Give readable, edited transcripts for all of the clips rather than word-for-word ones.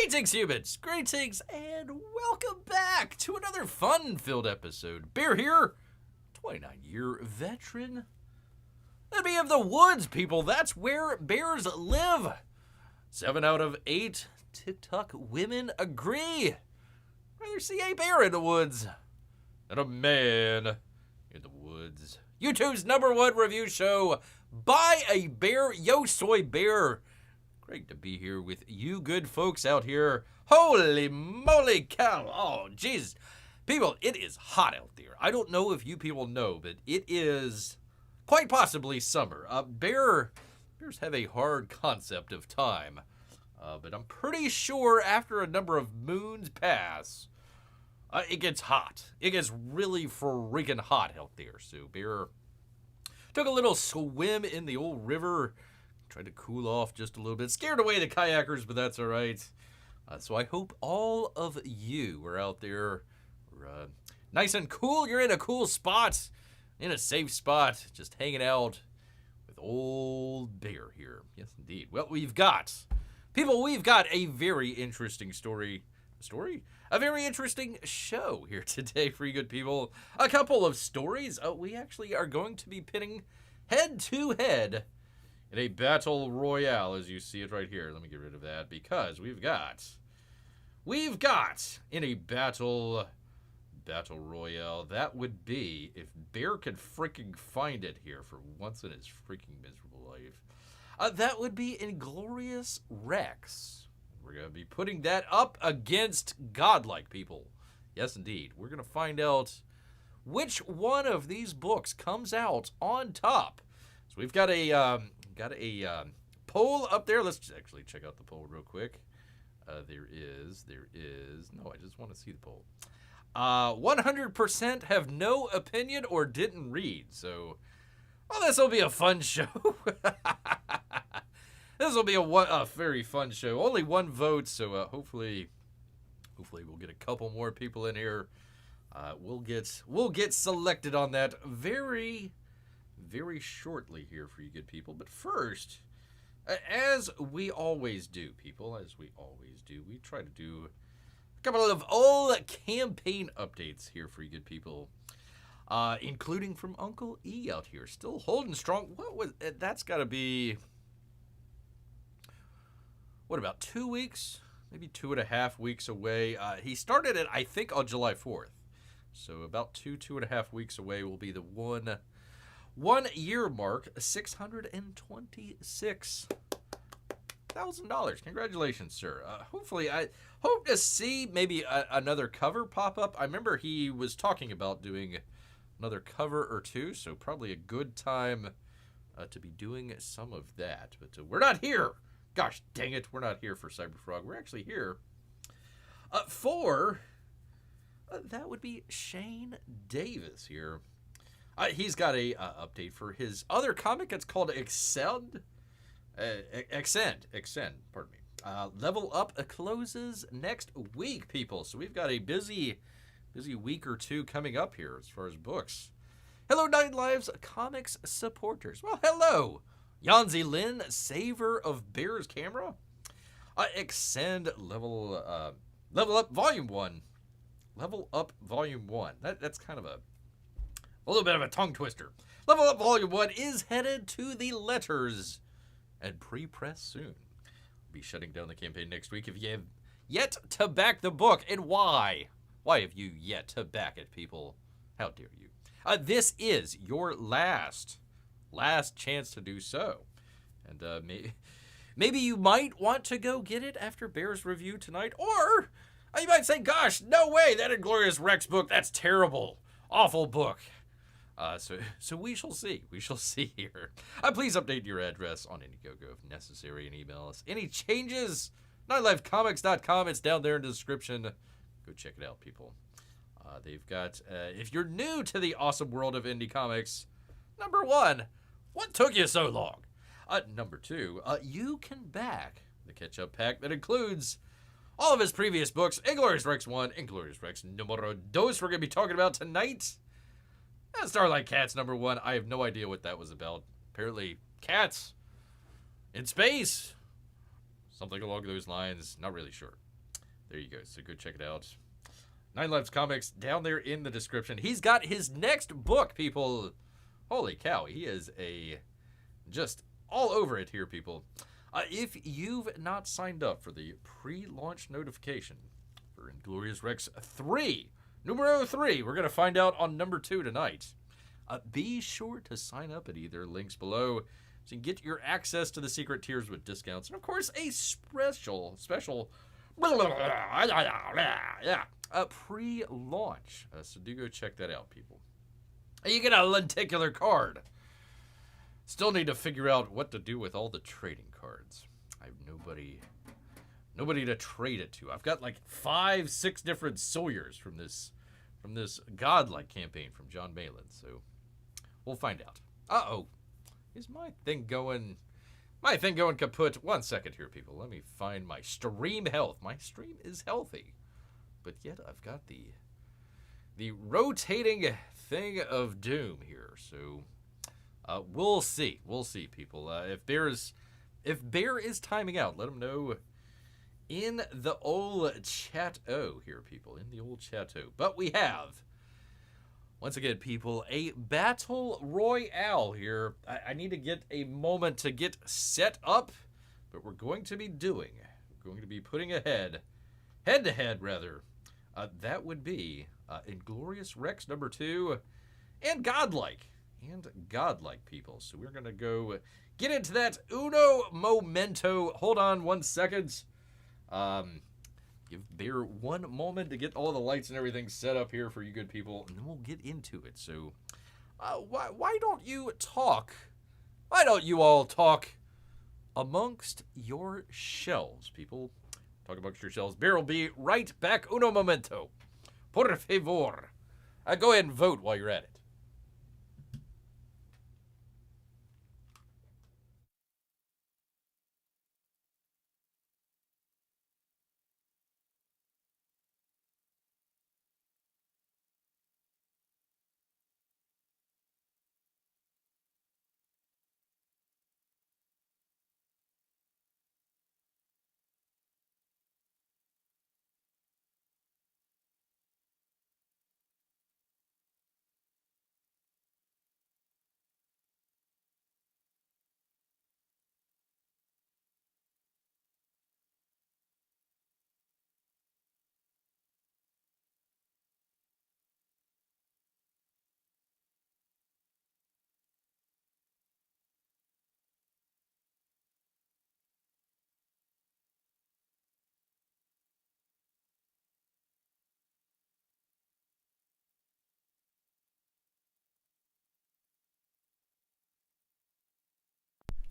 Greetings, humans! Greetings, and welcome back to another fun-filled episode. Bear here, 29-year veteran. Enemy of the woods, people. That's where bears live. 7 out of 8 TikTok women agree. Rather see a bear in the woods than a man in the woods. YouTube's #1 review show, Buy a Bear, Yo Soy Bear. Great to be here with you good folks out here. Holy moly cow. Oh, Jesus. People, it is hot out there. I don't know if you people know, but it is quite possibly summer. Bears have a hard concept of time. But I'm pretty sure after a number of moons pass, it gets hot. It gets really freaking hot out there. So bear took a little swim in the old river. Tried to cool off just a little bit. Scared away the kayakers, but that's all right. So I hope all of you are out there nice and cool. You're in a cool spot, in a safe spot, just hanging out with old Bear here. Yes, indeed. Well, we've got a very interesting story. A very interesting show here today for you good people. A couple of stories. We actually are going to be pitting head-to-head in a battle royale, as you see it right here. Let me get rid of that because we've got in a battle royale. That would be if Bear could freaking find it here for once in his freaking miserable life. That would be Inglorious Rex. We're going to be putting that up against Godlike, people. Yes, indeed. We're going to find out which one of these books comes out on top. So we've got a poll up there. Let's actually check out the poll real quick. There is. No, I just want to see the poll. 100% have no opinion or didn't read. So, well, this will be a fun show. This will be a very fun show. Only one vote, so hopefully we'll get a couple more people in here. We'll get selected on that very, very shortly here for you good people. But first, as we always do, people, we try to do a couple of old campaign updates here for you good people, including from Uncle E out here, still holding strong. That's got to be, what, about 2 weeks? Maybe 2.5 weeks away. He started it, I think, on July 4th. So about 2.5 weeks away will be the 1 year mark. $626,000. Congratulations, sir. Hopefully, I hope to see maybe another cover pop up. I remember he was talking about doing another cover or two, so probably a good time to be doing some of that. But we're not here. Gosh dang it, we're not here for Cyberfrog. We're actually here for, that would be Shane Davis here. He's got a update for his other comic. It's called Axcend, pardon me. Level Up closes next week, people. So we've got a busy week or two coming up here as far as books. Hello, Nine Lives Comics supporters. Well, hello. Yanzi Lin, saver of Bear's Camera. Axcend Level Up Volume 1. Level Up Volume 1. That's kind of a little bit of a tongue twister. Level Up Volume 1 is headed to the letters and pre-press soon. We'll be shutting down the campaign next week if you have yet to back the book. And why? Why have you yet to back it, people? How dare you? This is your last chance to do so. And maybe you might want to go get it after Bear's review tonight. Or you might say, gosh, no way, that Inglorious Rex book, that's terrible. Awful book. So we shall see. We shall see here. Please update your address on Indiegogo if necessary and email us. Any changes? NineLifeComics.com. It's down there in the description. Go check it out, people. They've got, if you're new to the awesome world of indie comics, number 1, what took you so long? Number 2, you can back the catch-up pack that includes all of his previous books, Inglorious Rex 1, Inglorious Rex numero 2, we're going to be talking about tonight. Starlight Cats number 1, I have no idea what that was about. Apparently, cats in space. Something along those lines, not really sure. There you go. So go check it out. Nine Lives Comics down there in the description. He's got his next book, people. Holy cow. He is just all over it here, people. If you've not signed up for the pre-launch notification for Inglorious Rex 3, numero 3, we're going to find out on number 2 tonight. Be sure to sign up at either links below so you can get your access to the secret tiers with discounts. And, of course, a special pre-launch. So do go check that out, people. You get a lenticular card. Still need to figure out what to do with all the trading cards. I have nobody to trade it to. I've got like 5-6 different Sawyers from this Godlike campaign from Jon Malin. So we'll find out. Uh-oh. Is my thing going kaput? 1 second here, people. Let me find my stream health. My stream is healthy. But yet I've got the rotating thing of doom here. So we'll see. We'll see, people. If Bear is timing out, let him know in the old chat-o here, people. In the old chat-o. But we have, once again, people, a battle royale here. I need to get a moment to get set up, but we're going to be putting head-to-head, rather. That would be Inglorious Rex number 2 and Godlike. People. So we're going to go get into that uno momento. Hold on 1 second. Give Bear 1 moment to get all the lights and everything set up here for you good people, and then we'll get into it. So why don't you talk? Why don't you all talk amongst your shelves, people? Talk amongst your shelves. Bear will be right back. Uno momento. Por favor. Go ahead and vote while you're at it.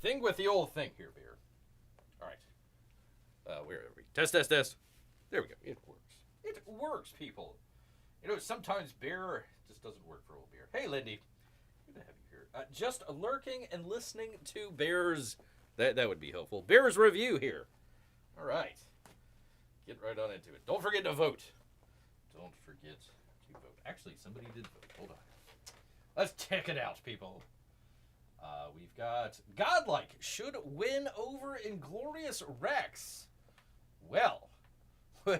Thing with the old thing here, Bear. All right. Where are we? Test. There we go. It works. It works, people. You know, sometimes Bear just doesn't work for old Bear. Hey, Lindy. Good to have you here. Just lurking and listening to Bear's... That would be helpful. Bear's review here. All right. Get right on into it. Don't forget to vote. Don't forget to vote. Actually, somebody did vote. Hold on. Let's check it out, people. We've got Godlike should win over Inglorious Rex. Well. Oh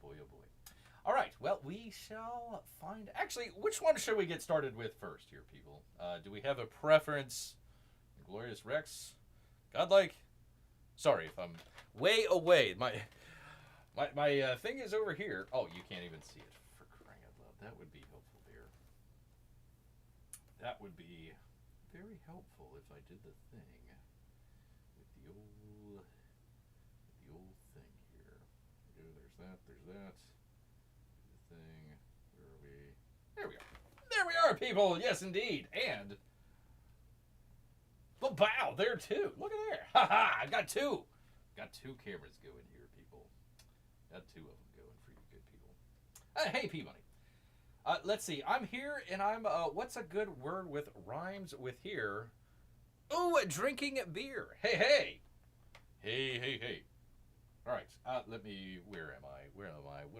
boy. All right, well, we shall find... Actually, which one should we get started with first here, people? Do we have a preference? Inglorious Rex? Godlike? Sorry if I'm way away. My thing is over here. Oh, you can't even see it. For crying out loud. That would be helpful there. That would be very helpful if I did the thing with the old thing here. There's that. The thing. Where are we? There we are. There we are, people. Yes, indeed. And but wow, there too. Look at there. Ha! I got two. Got 2 cameras going here, people. Got 2 of them going for you good people. Hey, P-Money. Let's see. I'm here, and I'm, what's a good word with rhymes with here? Oh, drinking beer. Hey. All right. Let me, where am I? What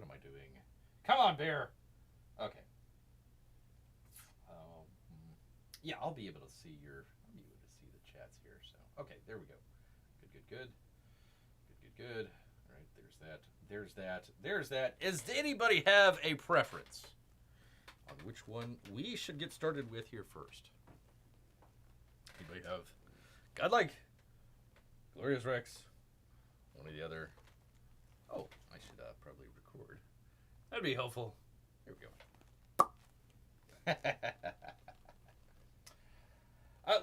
am I doing? Come on, Bear. Okay. Yeah, I'll be able to see the chats here. So, okay, there we go. Good. All right, there's that. Does anybody have a preference on which one we should get started with here first? Anybody have Godlike, Inglorious Rex, one or the other? Oh, I should probably record. That'd be helpful. Here we go.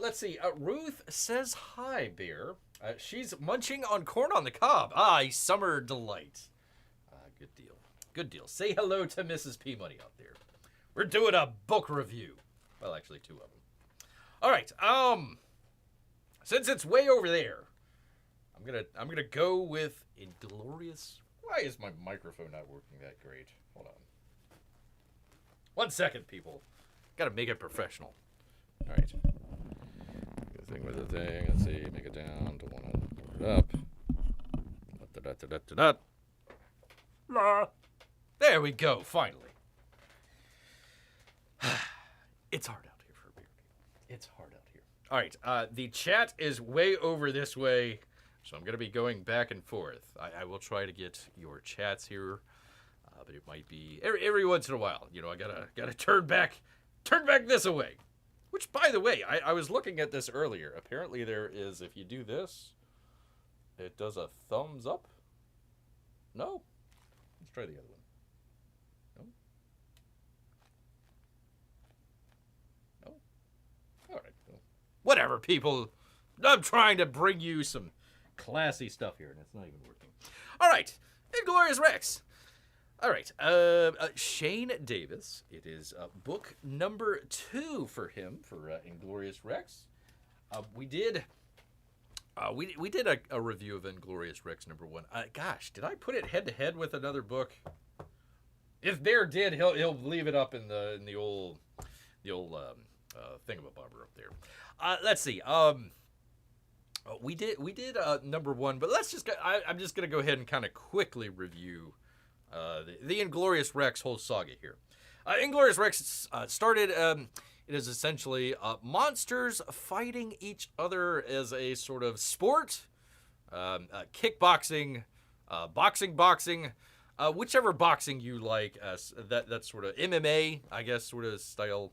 Let's see. Ruth says hi, Bear. She's munching on corn on the cob. A summer delight. Good deal. Good deal. Say hello to Mrs. P Money out there. We're doing a book review. Well, actually, 2 of them. All right. Since it's way over there, I'm gonna go with Inglorious. Why is my microphone not working that great? Hold on. 1 second, people. Gotta make it professional. All right. Good thing with the thing. Let's see. Make it down to 1 up. There we go. Finally. It's hard out here for a beer. It's hard out here. All right. The chat is way over this way, so I'm going to be going back and forth. I will try to get your chats here, but it might be every once in a while. You know, I gotta turn back this away. Which, by the way, I was looking at this earlier. Apparently, there is, if you do this, it does a thumbs up. No. Let's try the other one. No. All right. Well, whatever, people. I'm trying to bring you some classy stuff here, and it's not even working. All right. Inglorious Rex. All right. Shane Davis. It is book number 2 for him, for Inglorious Rex. We did a review of Inglorious Rex number 1. Gosh, did I put it head to head with another book? If Bear did, he'll leave it up in the old thingamabobber up there. Let's see. We did number 1, but I'm just gonna go ahead and kind of quickly review the Inglorious Rex whole saga here. Inglorious Rex started. It is essentially monsters fighting each other as a sort of sport, kickboxing, boxing, whichever boxing you like. That sort of MMA, I guess, sort of style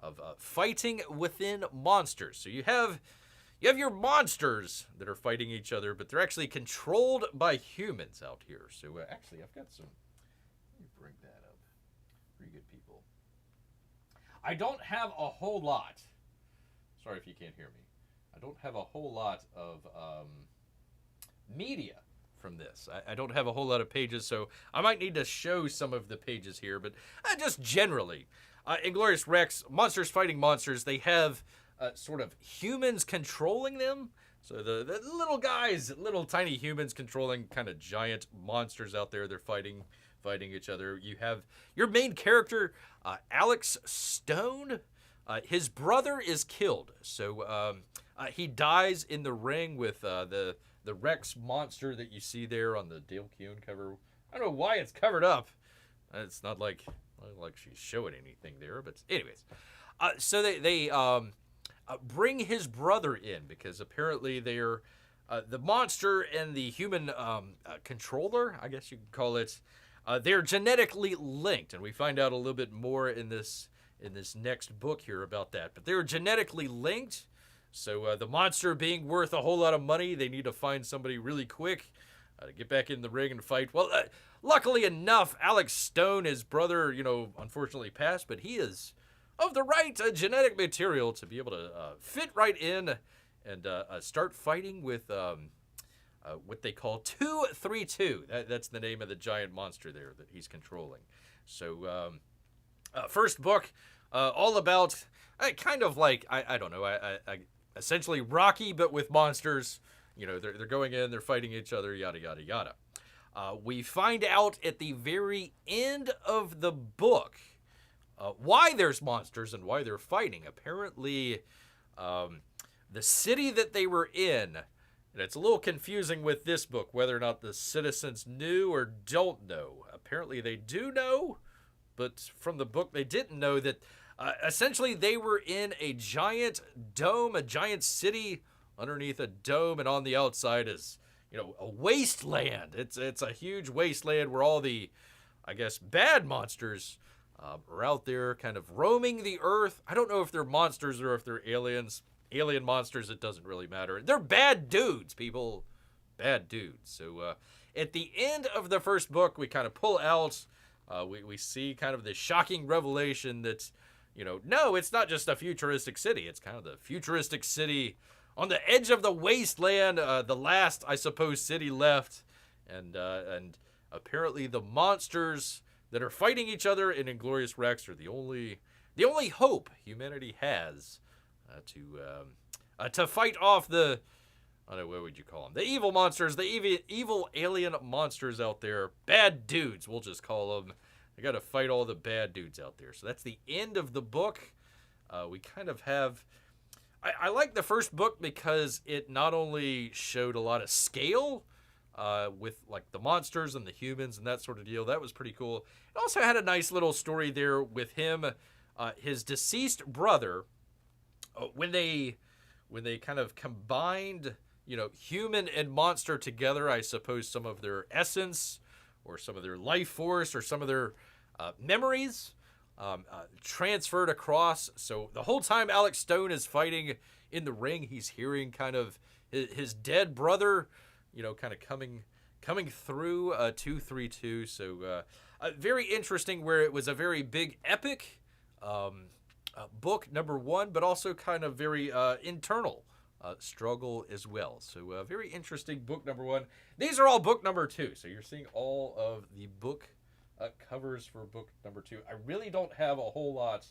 of fighting within monsters. So you have your monsters that are fighting each other, but they're actually controlled by humans out here. So actually, I've got some. Let me bring that up. Pretty good people. I don't have a whole lot. Sorry if you can't hear me. I don't have a whole lot of media from this. I don't have a whole lot of pages, so I might need to show some of the pages here. But just generally, Inglorious Rex, monsters fighting monsters. They have sort of humans controlling them. So the little guys, little tiny humans controlling kind of giant monsters out there. They're fighting each other. You have your main character, Alex Stone. His brother is killed, so he dies in the ring with the Rex monster that you see there on the Dale Keown cover. I don't know why it's covered up. It's not like she's showing anything there, but anyways. So they bring his brother in because apparently they're the monster and the human controller, I guess you could call it. They're genetically linked, and we find out a little bit more in this next book here about that. But they're genetically linked, so the monster being worth a whole lot of money, they need to find somebody really quick to get back in the ring and fight. Well, luckily enough, Alex Stone, his brother, unfortunately passed, but he is of the right genetic material to be able to fit right in and start fighting with what they call 232. That's the name of the giant monster there that he's controlling. So, first book, all about kind of like I don't know, I essentially Rocky but with monsters. They're going in, they're fighting each other, yada yada yada. We find out at the very end of the book why there's monsters and why they're fighting. Apparently, the city that they were in. And it's a little confusing with this book, whether or not the citizens knew or don't know. Apparently they do know, but from the book they didn't know that essentially they were in a giant dome, a giant city underneath a dome, and on the outside is, a wasteland. It's a huge wasteland where all the, I guess, bad monsters are out there kind of roaming the earth. I don't know if they're monsters or if they're aliens. Alien monsters, it doesn't really matter. They're bad dudes, people. Bad dudes. So at the end of the first book, we kind of pull out, we see kind of the shocking revelation that, no, it's not just a futuristic city. It's kind of the futuristic city on the edge of the wasteland, the last, I suppose, city left. And apparently the monsters that are fighting each other in Inglorious Rex are the only hope humanity has to fight off the, I don't know, what would you call them? The evil monsters, the evil alien monsters out there. Bad dudes, we'll just call them. They got to fight all the bad dudes out there. So that's the end of the book. We kind of have, I like the first book because it not only showed a lot of scale, with like the monsters and the humans and that sort of deal. That was pretty cool. It also had a nice little story there with him, his deceased brother. When they kind of combined, human and monster together, I suppose some of their essence or some of their life force or some of their memories transferred across. So the whole time Alex Stone is fighting in the ring, he's hearing kind of his dead brother, kind of coming through 232. So very interesting, where it was a very big epic book, number one, but also kind of very internal struggle as well. So very interesting book number one. These are all book number two. So you're seeing all of the book covers for book number two. I really don't have a whole lot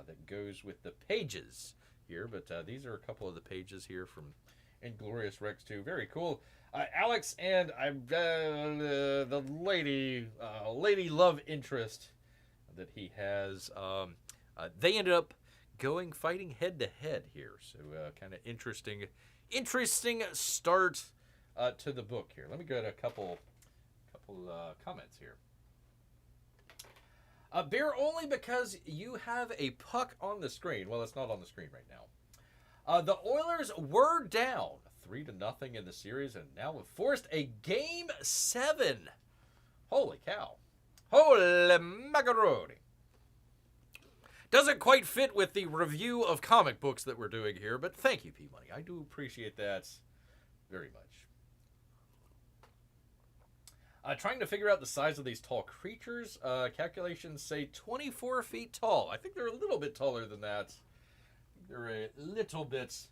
that goes with the pages here, but these are a couple of the pages here from Inglorious Rex II. Very cool. Alex and the lady love interest that he has. They ended up fighting head to head here. So kind of interesting start to the book here. Let me go to a couple comments here. Bear, only because you have a puck on the screen. Well, it's not on the screen right now. The Oilers were down 3-0 in the series and now have forced a Game 7. Holy cow. Holy macaroni. Doesn't quite fit with the review of comic books that we're doing here, but thank you, P-Money. I do appreciate that very much. Trying to figure out the size of these tall creatures. Calculations say 24 feet tall. I think they're a little bit taller than that. They're a little bit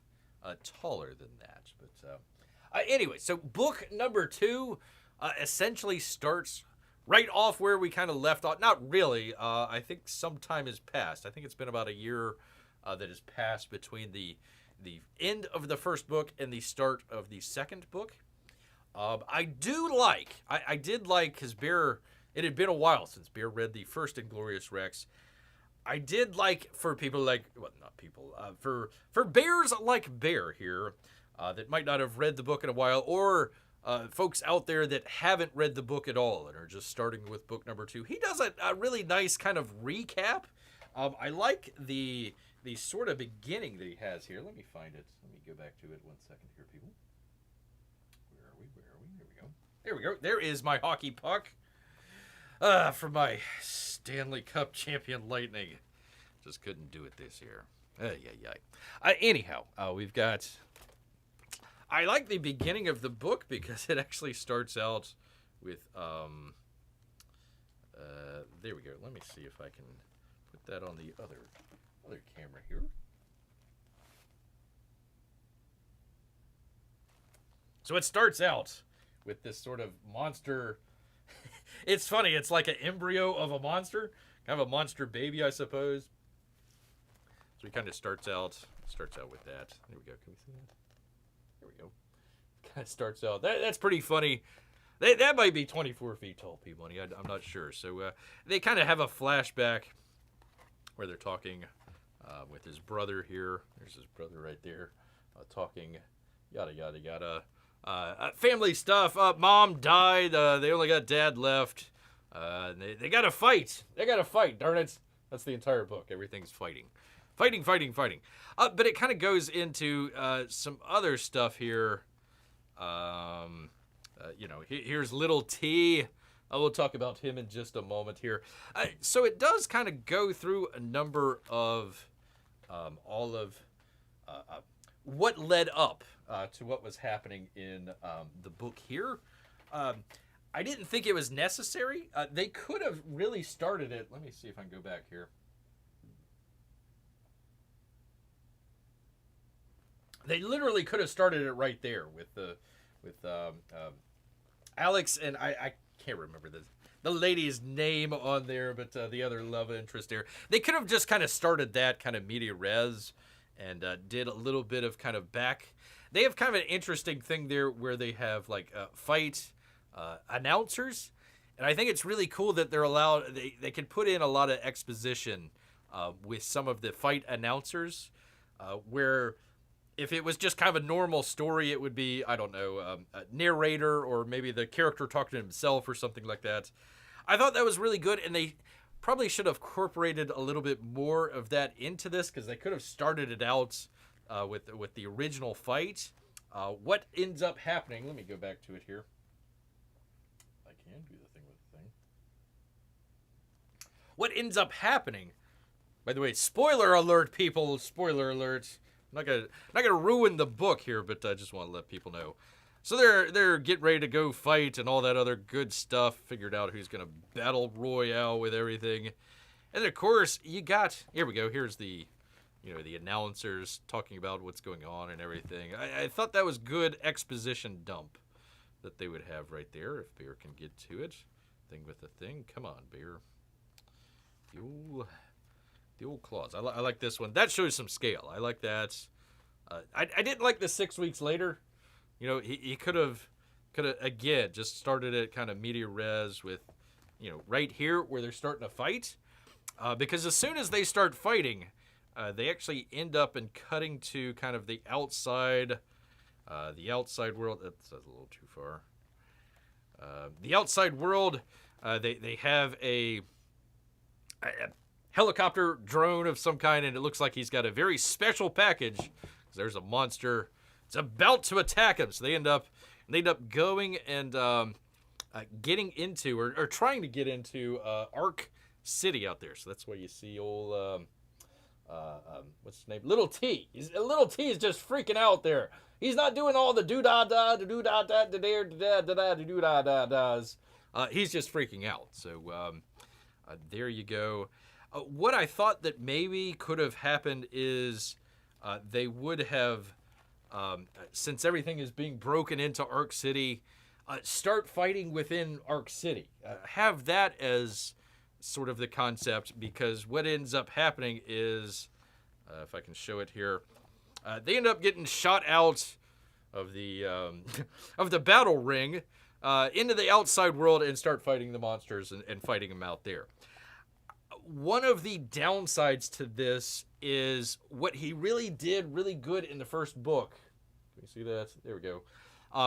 taller than that. But anyway, so book number two essentially starts right off where we kind of left off. Not really. I think some time has passed. I think it's been about a year that has passed between the end of the first book and the start of the second book. I did like, because Bear, it had been a while since Bear read the first Inglorious Rex. I did like, for people like, well, not people, for bears like Bear here, that might not have read the book in a while, or folks out there that haven't read the book at all and are just starting with book number two. He does a really nice kind of recap. I like the sort of beginning that he has here. Let me find it. Let me go back to it 1 second here, people. Where are we? There we go. There is my hockey puck from my Stanley Cup champion Lightning. Just couldn't do it this year. Anyhow, we've got... I like the beginning of the book because it actually starts out with... there we go. Let me see if I can put that on the other camera here. So it starts out with this sort of monster. It's funny. It's like an embryo of a monster, kind of a monster baby, I suppose. So he kind of starts out with that. There we go. Can we see that? There we go. Kind of starts out. That's pretty funny. That might be 24 feet tall, P-Money. I'm not sure. So they kind of have a flashback where they're talking with his brother here. There's his brother right there, talking yada yada yada. Family stuff. Mom died. They only got dad left. They got to fight. They got to fight. Darn it. That's the entire book. Everything's fighting. Fighting. But it kind of goes into some other stuff here. Here's little T. I will talk about him in just a moment here. So it does kind of go through a number of all of what led up to what was happening in the book here. I didn't think it was necessary. They could have really started it. Let me see if I can go back here. They literally could have started it right there with Alex, and I can't remember the lady's name on there, but the other love interest there. They could have just kind of started that kind of media res and did a little bit of kind of back. They have kind of an interesting thing there where they have like fight announcers, and I think it's really cool that they're allowed. They can put in a lot of exposition with some of the fight announcers, where if it was just kind of a normal story, it would be, I don't know, a narrator or maybe the character talking to himself or something like that. I thought that was really good, and they probably should have incorporated a little bit more of that into this, because they could have started it out with the original fight. What ends up happening, let me go back to it here. I can do the thing with the thing. What ends up happening, by the way, spoiler alert, people, spoiler alert. I'm not gonna ruin the book here, but I just want to let people know. So they're getting ready to go fight and all that other good stuff. Figured out who's gonna battle royale with everything, and then of course you got, here we go. Here's the announcers talking about what's going on and everything. I thought that was good exposition dump that they would have right there. If Bear can get to it, thing with the thing. Come on, Bear. The old claws. I like this one. That shows some scale. I like that. I didn't like the 6 weeks later. He could have again just started it kind of media res with, right here where they're starting to fight. Because as soon as they start fighting, they actually end up in cutting to kind of the outside world. That's a little too far. The outside world. They have a helicopter drone of some kind, and it looks like he's got a very special package. There's a monster. It's about to attack him, so they end up going and getting into or trying to get into Arc City out there. So that's where you see old what's his name? Little T. Little T is just freaking out there. He's not doing all the do da da do da da da da da da do da da da's. He's just freaking out. So there you go. What I thought that maybe could have happened is they would have, since everything is being broken into Arc City, start fighting within Arc City. Have that as sort of the concept, because what ends up happening is, if I can show it here, they end up getting shot out of the of the battle ring into the outside world and start fighting the monsters and fighting them out there. One of the downsides to this is what he really did really good in the first book. Can you see that? There we go.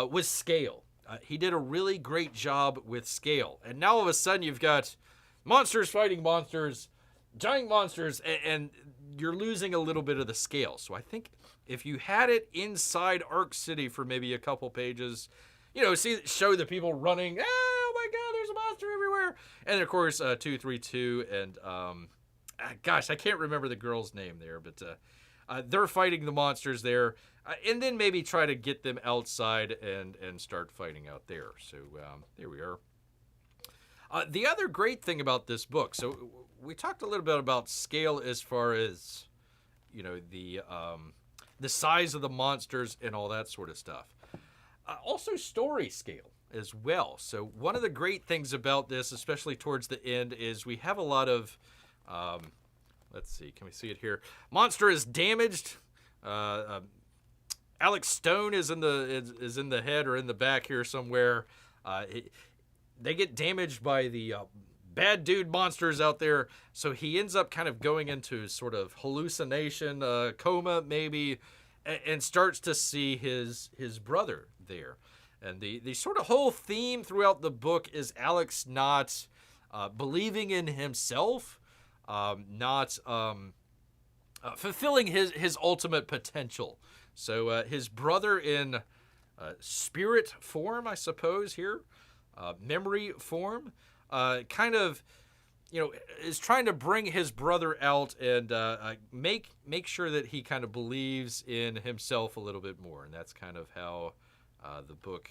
Was scale. He did a really great job with scale. And now all of a sudden you've got monsters fighting monsters, giant monsters, and you're losing a little bit of the scale. So I think if you had it inside Arc City for maybe a couple pages, show the people running, oh my god, there's a monster everywhere. And of course, 232 and, gosh, I can't remember the girl's name there, but they're fighting the monsters there. And then maybe try to get them outside and start fighting out there. So there we are. The other great thing about this book, so we talked a little bit about scale as far as, the size of the monsters and all that sort of stuff. Also story scale as well. So one of the great things about this, especially towards the end, is we have a lot of, let's see, can we see it here? Monster is damaged. Alex Stone is in the head or in the back here somewhere. They get damaged by the bad dude monsters out there, so he ends up kind of going into sort of hallucination, coma maybe, and starts to see his brother there. And the sort of whole theme throughout the book is Alex not believing in himself, not fulfilling his ultimate potential. So his brother in spirit form, I suppose, here. Memory form. Kind of, is trying to bring his brother out and make sure that he kind of believes in himself a little bit more. And that's kind of how the book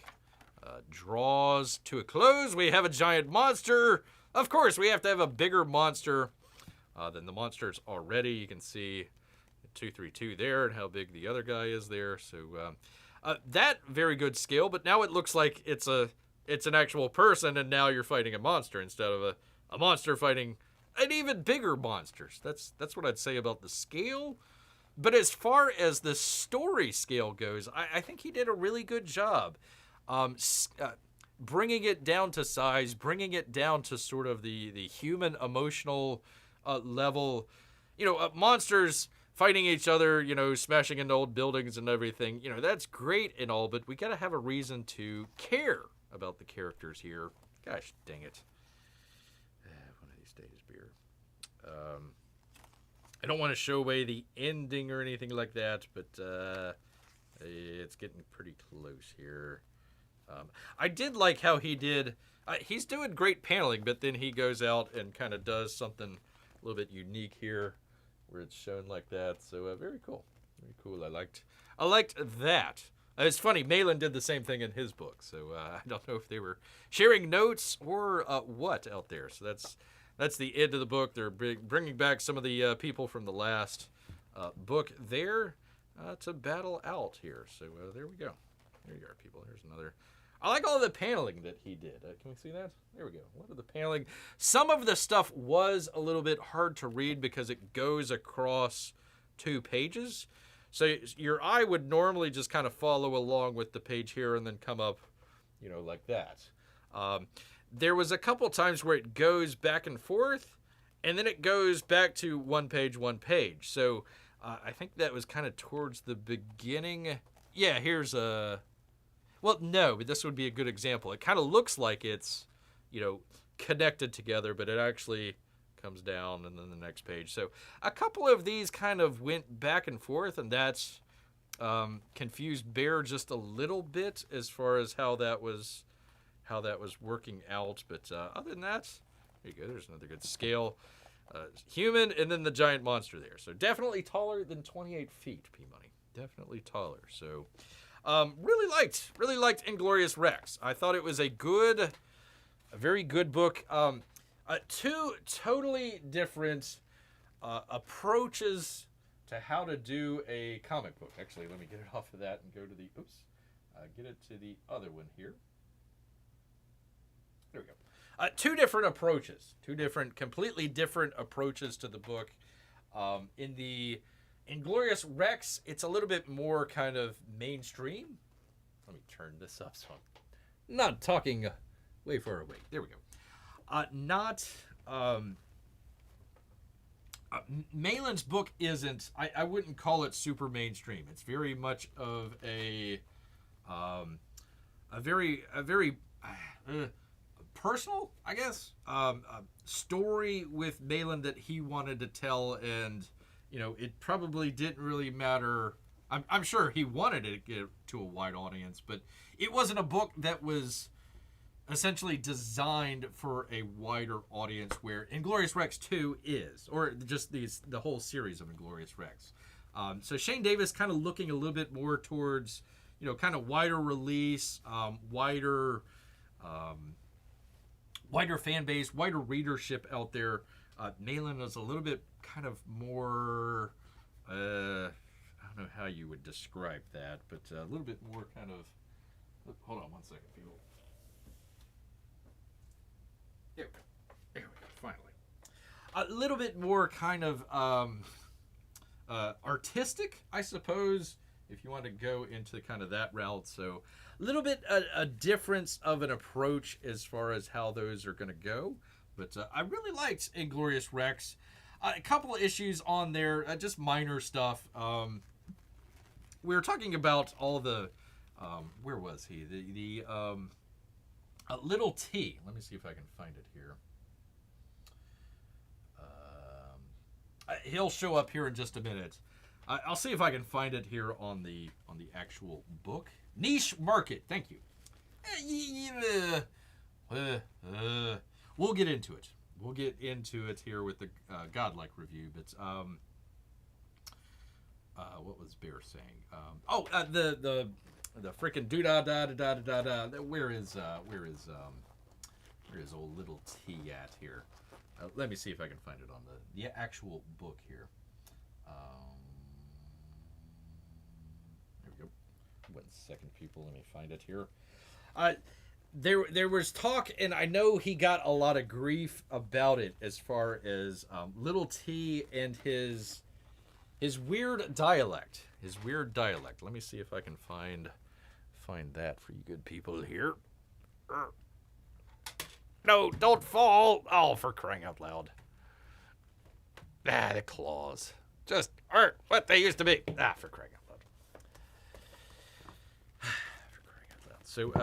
draws to a close. We have a giant monster. Of course, we have to have a bigger monster than the monsters already. You can see 232 there and how big the other guy is there. So that very good scale, but now it looks like it's an actual person, and now you're fighting a monster instead of a monster fighting an even bigger monsters. That's what I'd say about the scale. But as far as the story scale goes, I think he did a really good job bringing it down to size, bringing it down to sort of the human emotional level. Monsters fighting each other, smashing into old buildings and everything. That's great and all, but we got to have a reason to care about the characters here. Gosh dang it. One of these days, beer. I don't want to show away the ending or anything like that, but it's getting pretty close here. I did like how he did. He's doing great paneling, but then he goes out and kind of does something a little bit unique here, where it's shown like that. So very cool, very cool. I liked that. It's funny, Malin did the same thing in his book, so I don't know if they were sharing notes or what out there. So that's the end of the book. They're bringing back some of the people from the last book there to battle out here. So there we go. There you are, people. There's another. I like all the paneling that he did. Can we see that? There we go. What are the paneling? Some of the stuff was a little bit hard to read because it goes across 2 pages. So your eye would normally just kind of follow along with the page here and then come up, like that. There was a couple times where it goes back and forth, and then it goes back to one page. So I think that was kind of towards the beginning. Yeah, here's a... Well, no, but this would be a good example. It kind of looks like it's, connected together, but it actually comes down and then the next page. So a couple of these kind of went back and forth, and that's confused Bear just a little bit as far as how that was working out. But other than that, there you go. There's another good scale. Human, and then the giant monster there. So definitely taller than 28 feet, P-Money. Definitely taller. So really liked Inglorious Rex. I thought it was a very good book. 2 totally different approaches to how to do a comic book. Actually, let me get it off of that and go to get it to the other one here. There we go. 2 different approaches. 2 completely different approaches to the book. In the Inglorious Rex, it's a little bit more kind of mainstream. Let me turn this up so I'm not talking way far away. There we go. Malin's book isn't, I wouldn't call it super mainstream. It's very much of a very personal, I guess, story with Malin that he wanted to tell, and it probably didn't really matter. I'm sure he wanted it to get to a wide audience, but it wasn't a book that was essentially designed for a wider audience, where Inglorious Rex II is, or just the whole series of Inglorious Rex. So Shane Davis kind of looking a little bit more towards, kind of wider release, wider fan base, wider readership out there. Malin was a little bit kind of more, I don't know how you would describe that, but a little bit more kind of, hold on one second, people. There we go, finally. A little bit more kind of artistic, I suppose, if you want to go into kind of that route. So a little bit a difference of an approach as far as how those are going to go. But I really liked Inglorious Rex. A couple of issues on there, just minor stuff. We were talking about all the, where was he? The Little T. Let me see if I can find it here. He'll show up here in just a minute. I'll see if I can find it here on the actual book. Niche market. Thank you. We'll get into it. We'll get into it here with the Godlike review. But what was Bear saying? The freaking doo da da da da da da. Where is old little T at here? Let me see if I can find it on the actual book here. There we go. 1 second, people. Let me find it here. There was talk, and I know he got a lot of grief about it as far as little T and his weird dialect. His weird dialect. Let me see if I can find that for you good people here. No, don't fall. Oh, for crying out loud. The claws. Just aren't what they used to be. For crying out loud. For crying out loud. So,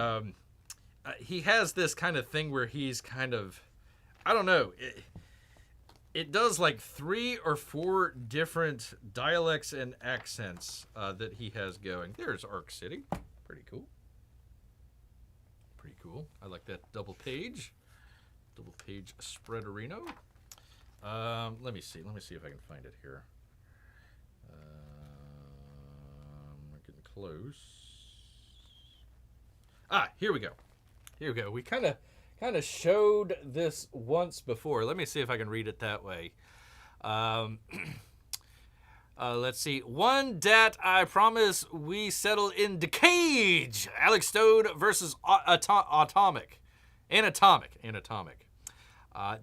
he has this kind of thing where he's kind of, I don't know, it does like 3 or 4 different dialects and accents that he has going. There's Arc City. Pretty cool. Pretty cool. I like that double page spreaderino. Let me see if I can find it here. We're getting close. Here we go. We kind of showed this once before. Let me see if I can read it that way. Let's see. One dat I promise we settle in the cage. Alex Stone versus Anatomic.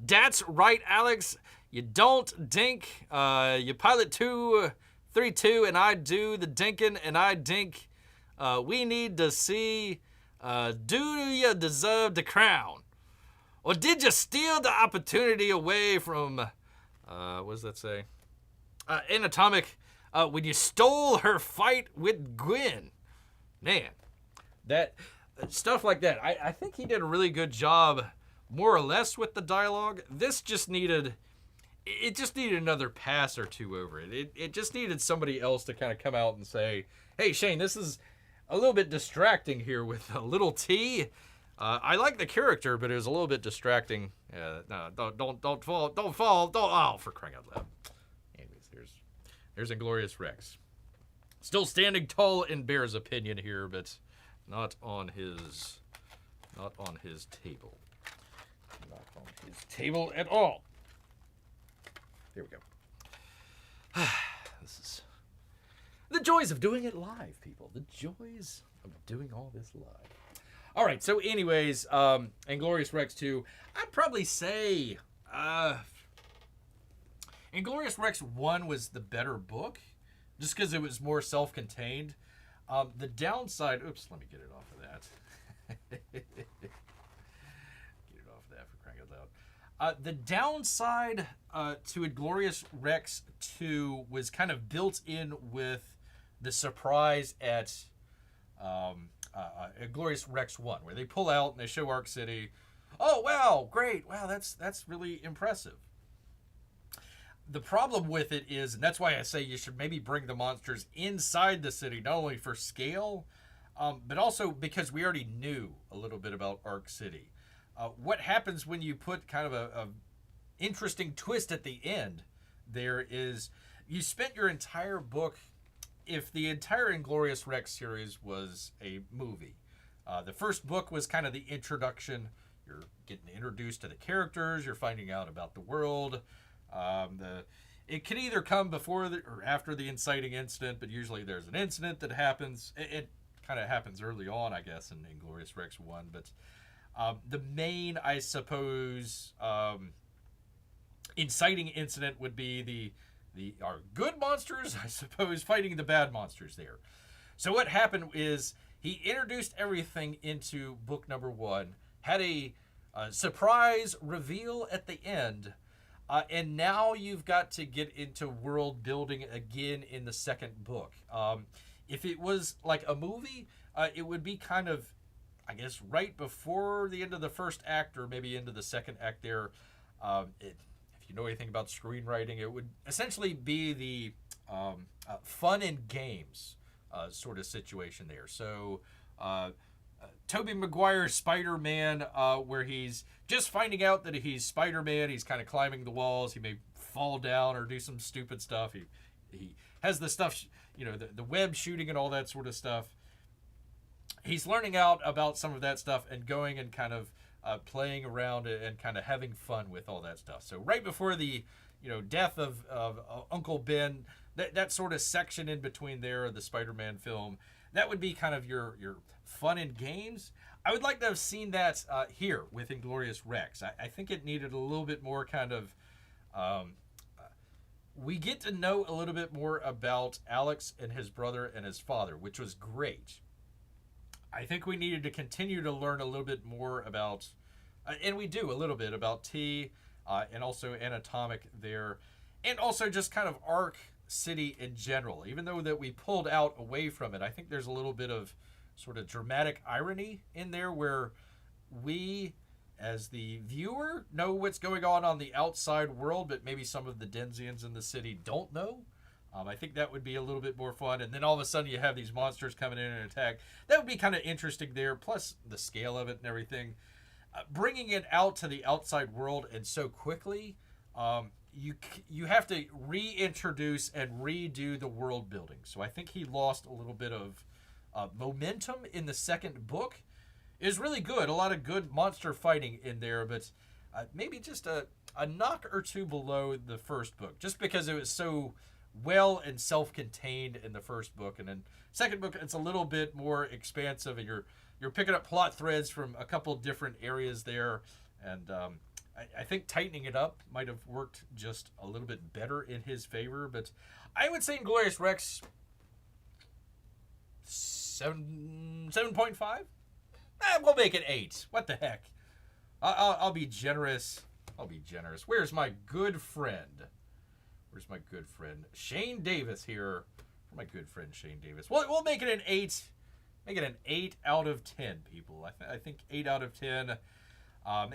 That's right, Alex. You don't dink. You pilot 232, and I do the dinking, and I dink. We need to see, do you deserve the crown? Or did you steal the opportunity away from, what does that say? Anatomic, when you stole her fight with Gwyn. Man, that stuff like that. I think he did a really good job, more or less, with the dialogue. This just needed another pass or two over it. It just needed somebody else to kind of come out and say, hey, Shane, this is a little bit distracting here with a little T. I like the character, but it was a little bit distracting. No, don't fall. Oh, for crying out loud. Anyways, there's Inglorious Rex. Still standing tall in Bear's opinion here, but not on his table. Not on his table at all. There we go. This is the joys of doing it live, people. The joys of doing all this live. All right, so anyways, Inglorious Rex II, I'd probably say Inglorious Rex 1 was the better book, just because it was more self-contained. The downside, oops, let me get it off of that. Get it off of that, for crying out loud. The downside to Inglorious Rex 2 was kind of built in with the surprise at Inglorious Rex 1, where they pull out and they show Arc City. Oh, wow, great. Wow, that's really impressive. The problem with it is, and that's why I say you should maybe bring the monsters inside the city, not only for scale, but also because we already knew a little bit about Arc City. What happens when you put kind of a interesting twist at the end there is you spent your entire book, if the entire Inglorious Rex series was a movie, the first book was kind of the introduction. You're getting introduced to the characters. You're finding out about the world. It can either come before or after the inciting incident, but usually there's an incident that happens. It kind of happens early on, I guess, in Inglorious Rex 1. But the main, I suppose, inciting incident would be our good monsters, I suppose, fighting the bad monsters there. So what happened is he introduced everything into book number 1, had a surprise reveal at the end, and now you've got to get into world building again in the second book. If it was like a movie, it would be kind of, I guess, right before the end of the first act or maybe into the second act there. If you know anything about screenwriting, it would essentially be the fun and games sort of situation there. So Tobey Maguire's Spider-Man, where he's just finding out that he's Spider-Man. He's kind of climbing the walls. He may fall down or do some stupid stuff. He has the stuff, the web shooting and all that sort of stuff. He's learning out about some of that stuff and going and kind of playing around and kind of having fun with all that stuff. So right before the death of Uncle Ben, that sort of section in between there of the Spider-Man film, that would be kind of your fun and games. I would like to have seen that here with Inglorious Rex. I think it needed a little bit more kind of... we get to know a little bit more about Alex and his brother and his father, which was great. I think we needed to continue to learn a little bit more about, and we do a little bit about T, and also Anatomic there, and also just kind of Arc City in general. Even though that we pulled out away from it, I think there's a little bit of sort of dramatic irony in there where we, as the viewer, know what's going on the outside world, but maybe some of the Denzians in the city don't know. I think that would be a little bit more fun. And then all of a sudden you have these monsters coming in and attack. That would be kind of interesting there, plus the scale of it and everything. Bringing it out to the outside world and so quickly, you have to reintroduce and redo the world building. So I think he lost a little bit of momentum in the second book. It was really good. A lot of good monster fighting in there, but maybe just a knock or two below the first book, just because it was so well and self-contained in the first book. And then second book, it's a little bit more expansive, and you're picking up plot threads from a couple different areas there. And I think tightening it up might have worked just a little bit better in his favor. But I would say Inglorious Rex 7.5. We'll make it 8. What the heck? I'll be generous. Where's my good friend? Shane Davis here. For my good friend Shane Davis. We'll make it an 8. Make it an 8 out of 10, people. I think 8 out of 10.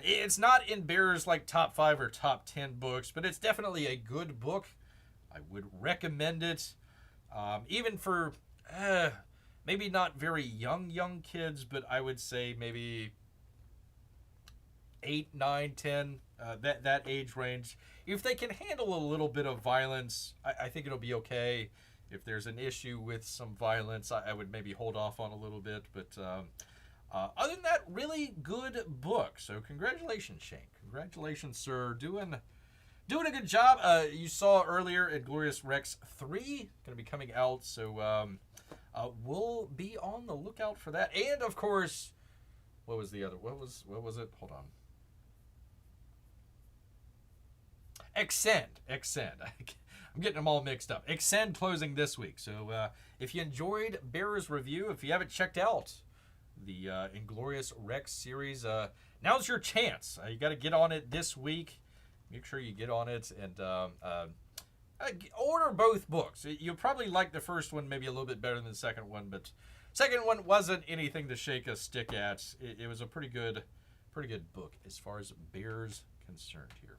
It's not in Bear's like top 5 or top 10 books, but it's definitely a good book. I would recommend it. Even for maybe not very young kids, but I would say maybe 8, 9, 10, that age range. If they can handle a little bit of violence, I think it'll be okay. If there's an issue with some violence, I would maybe hold off on a little bit. But other than that, really good book. So congratulations, Shane. Congratulations, sir. Doing a good job. You saw earlier Inglorious Rex 3 going to be coming out. So we'll be on the lookout for that. And of course, what was the other? What was it? Hold on. Axcend. I'm getting them all mixed up. Axcend closing this week. So if you enjoyed Bear's review, if you haven't checked out the Inglorious Rex series, now's your chance. You got to get on it this week. Make sure you get on it and order both books. You'll probably like the first one maybe a little bit better than the second one, but second one wasn't anything to shake a stick at. It was a pretty good book as far as Bear's concerned here.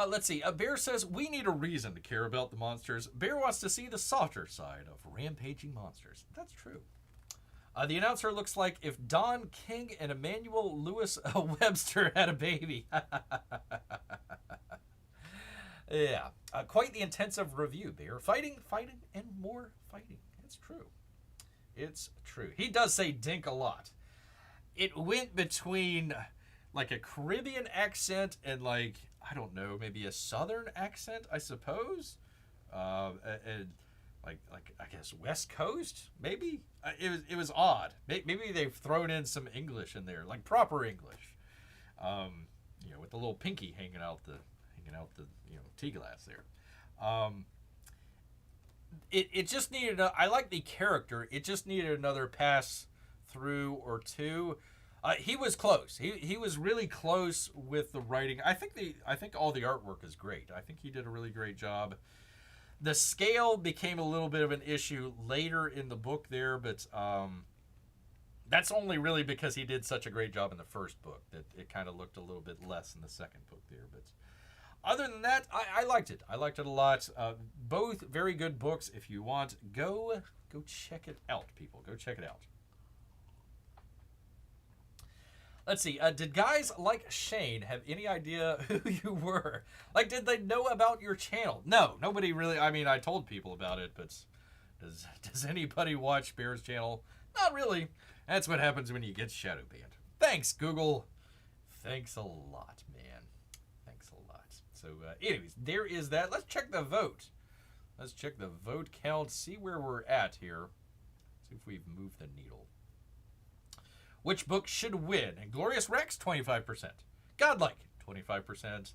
Let's see. Bear says, we need a reason to care about the monsters. Bear wants to see the softer side of rampaging monsters. That's true. The announcer looks like if Don King and Emmanuel Lewis Webster had a baby. Yeah. Quite the intensive review, Bear. Fighting, and more fighting. It's true. He does say dink a lot. It went between like a Caribbean accent and like, I don't know, maybe a Southern accent, I suppose. And like I guess West Coast, maybe. It was odd. Maybe they've thrown in some English in there, like proper English. With the little pinky hanging out the tea glass there. It just needed. I like the character. It just needed another pass through or two. He was close. He was really close with the writing. I think all the artwork is great. I think he did a really great job. The scale became a little bit of an issue later in the book there, but that's only really because he did such a great job in the first book that it kind of looked a little bit less in the second book there. But Other than that, I liked it. I liked it a lot. Both very good books. If you want, go check it out, people. Go check it out. Let's see. Did guys like Shane have any idea who you were? Like, did they know about your channel? No, nobody really. I mean, I told people about it, but does anybody watch Bear's channel? Not really. That's what happens when you get shadow banned. Thanks, Google. Thanks a lot, man. Thanks a lot. So, anyways, there is that. Let's check the vote. Let's check the vote count. See where we're at here. See if we've moved the needle. Which book should win? Inglorious Rex, 25%. Godlike, 25%.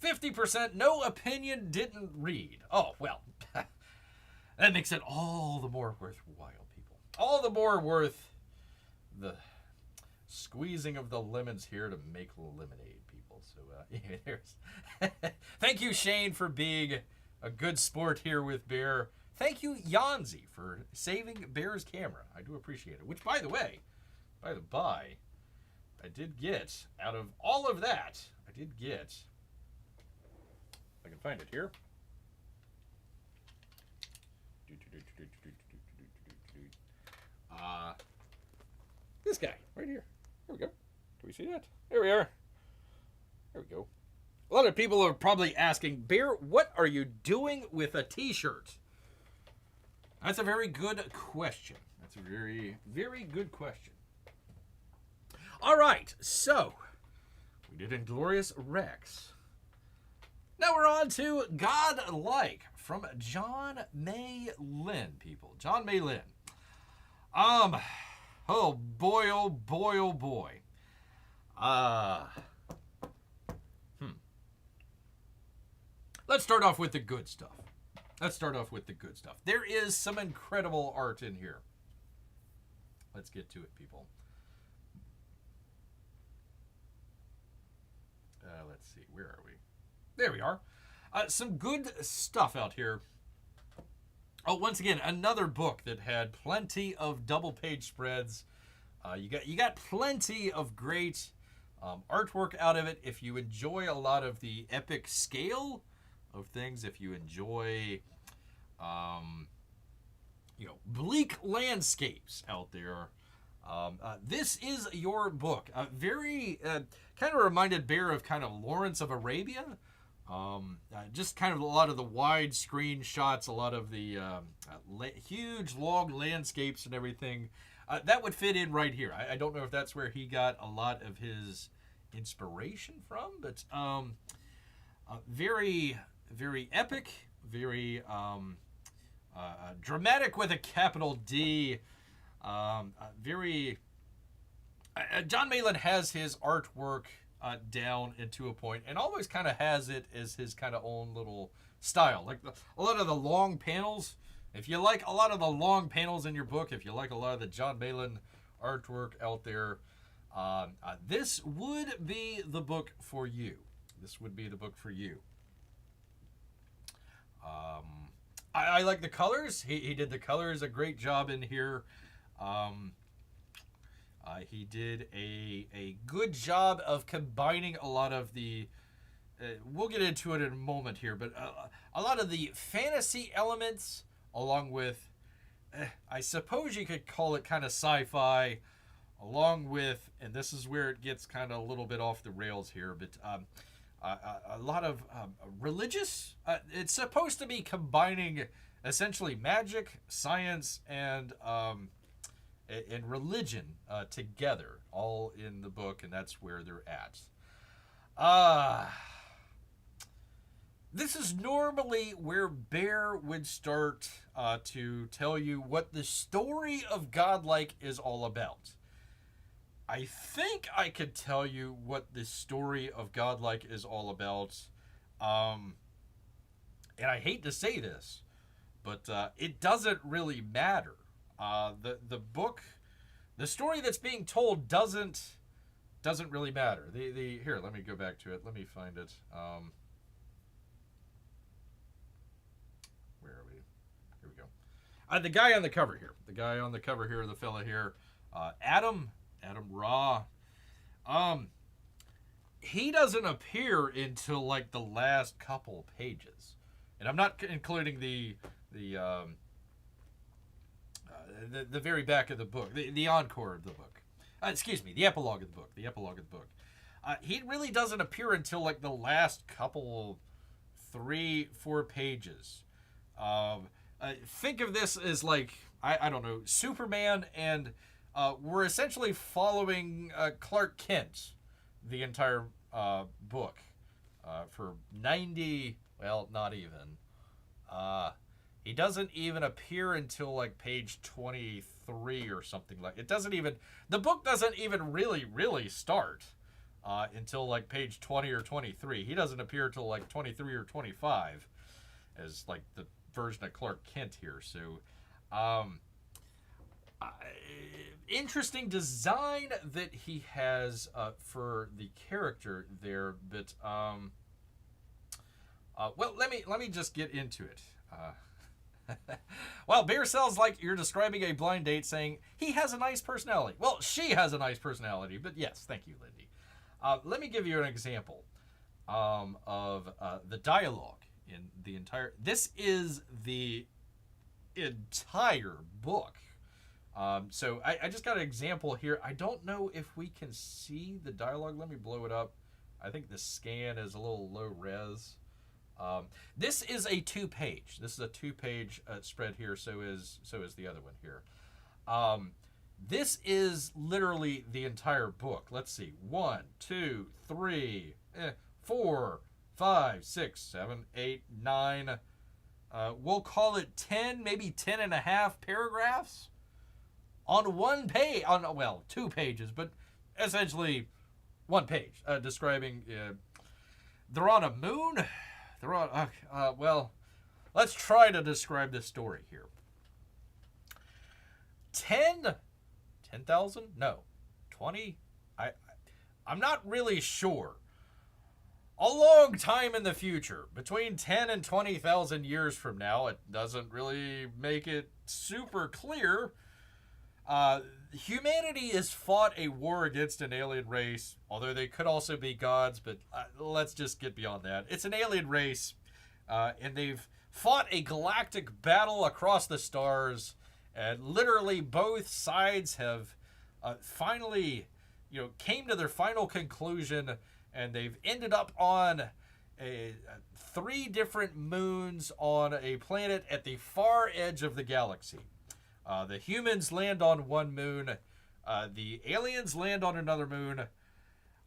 50%, no opinion, didn't read. Oh, well, that makes it all the more worthwhile, people. All the more worth the squeezing of the lemons here to make lemonade, people. So, thank you, Shane, for being a good sport here with Bear. Thank you, Yanzi, for saving Bear's camera. I do appreciate it. Which, by the way, I did get, out of all of that, I can find it here. This guy, right here. There we go. Do we see that? There we are. There we go. A lot of people are probably asking, Bear, what are you doing with a t-shirt? That's a very good question. That's a very, very good question. All right, so we did Inglorious Rex. Now we're on to Godlike from Jon Malin, people. Jon Malin. Oh boy, oh boy, oh boy. Let's start off with the good stuff. There is some incredible art in here. Let's get to it, people. Let's see, where are we? There we are. Some good stuff out here. Oh, once again, another book that had plenty of double-page spreads. You got plenty of great artwork out of it. If you enjoy a lot of the epic scale of things, if you enjoy, bleak landscapes out there, this is your book. Very kind of reminded Bear of kind of Lawrence of Arabia. Just kind of a lot of the wide screen shots, a lot of the huge long landscapes and everything. That would fit in right here. I don't know if that's where he got a lot of his inspiration from, but very, very epic, very dramatic with a capital D. Jon Malin has his artwork down into a point, and always kind of has it as his kind of own little style. Like a lot of the long panels. If you like a lot of the long panels in your book, if you like a lot of the Jon Malin artwork out there, this would be the book for you. I like the colors. He did the colors a great job in here. He did a good job of combining a lot of the, we'll get into it in a moment here, but a lot of the fantasy elements along with, I suppose you could call it kind of sci-fi, along with, and this is where it gets kind of a little bit off the rails here, but a lot of religious, it's supposed to be combining essentially magic, science, and religion together, all in the book, and that's where they're at. This is normally where Bear would start to tell you what the story of Godlike is all about. I think I could tell you what the story of Godlike is all about. And I hate to say this, but it doesn't really matter. The book, the story that's being told doesn't really matter. Here, let me go back to it. Let me find it. Where are we? Here we go. The guy on the cover here. The fella here. Adam Raw. he doesn't appear until like the last couple pages, and I'm not including the very back of the book, the encore of the book. Excuse me, the epilogue of the book. The epilogue of the book. He really doesn't appear until like the last couple, 3-4 pages. Think of this as like I don't know, Superman, and we're essentially following Clark Kent the entire book for 90. Well, not even. He doesn't even appear until like page 23 or something like. It doesn't even. The book doesn't even really start until like page 20 or 23. He doesn't appear till like 23 or 25 as like the version of Clark Kent here. So, interesting design that he has for the character there. But well, let me just get into it. Well, Bear sounds like you're describing a blind date, saying he has a nice personality. Well, she has a nice personality, but yes, thank you, Lindy. Let me give you an example of the dialogue in the entire. This is the entire book. So I just got an example here. I don't know if we can see the dialogue. Let me blow it up. I think the scan is a little low res. This is a 2-page. This is a 2-page spread here. So is the other one here. This is literally the entire book. Let's see. 1, 2, 3, 4, 5, 6, 7, 8, 9. We'll call it 10, maybe 10 and a half paragraphs on one page. Well, 2 pages, but essentially 1 page describing. They're on a moon. They're on. Well, let's try to describe this story here. 10,000? No, 20. I'm not really sure. A long time in the future, between 10 and 20,000 years from now, it doesn't really make it super clear. Humanity has fought a war against an alien race, although they could also be gods, but let's just get beyond that. It's an alien race, and they've fought a galactic battle across the stars, and literally both sides have finally, came to their final conclusion, and they've ended up on 3 different moons on a planet at the far edge of the galaxy. The humans land on one moon. The aliens land on another moon.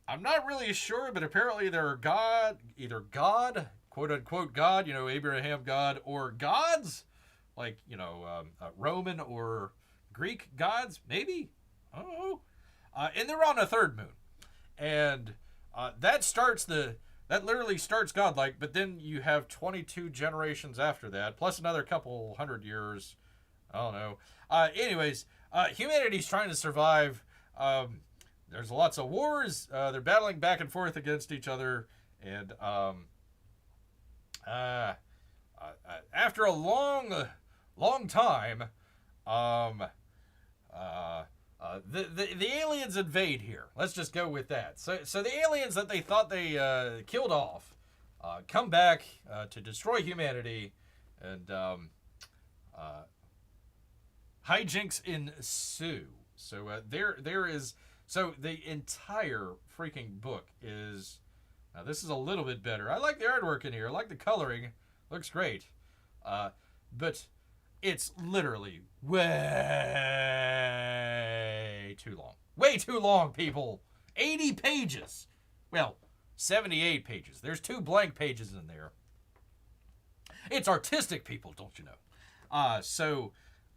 I'm not really sure, but apparently there are either God, quote unquote God, Abraham God, or gods, like, Roman or Greek gods, maybe? I don't know. And they're on a 3rd moon. And that literally starts Godlike, but then you have 22 generations after that, plus another couple 100 years. I don't know. Anyways, humanity's trying to survive. There's lots of wars. They're battling back and forth against each other. And after a long time, the aliens invade here. Let's just go with that. So the aliens that they thought they killed off come back to destroy humanity, and hijinks ensue. So there is. So the entire freaking book is. Now this is a little bit better. I like the artwork in here. I like the coloring. Looks great. But it's literally way too long. Way too long, people. 80 pages. Well, 78 pages. There's 2 blank pages in there. It's artistic, people, don't you know?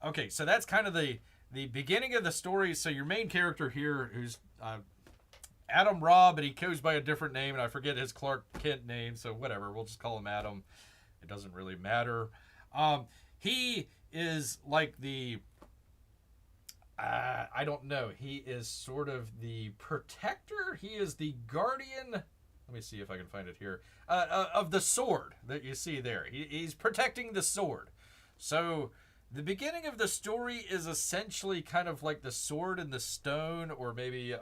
Okay, so that's kind of the beginning of the story. So your main character here, who's Adam Robb, but he goes by a different name, and I forget his Clark Kent name, so whatever. We'll just call him Adam. It doesn't really matter. He is like the... I don't know. He is sort of the protector. He is the guardian. Let me see if I can find it here. Of the sword that you see there. He's protecting the sword. So the beginning of the story is essentially kind of like the sword and the stone, or maybe,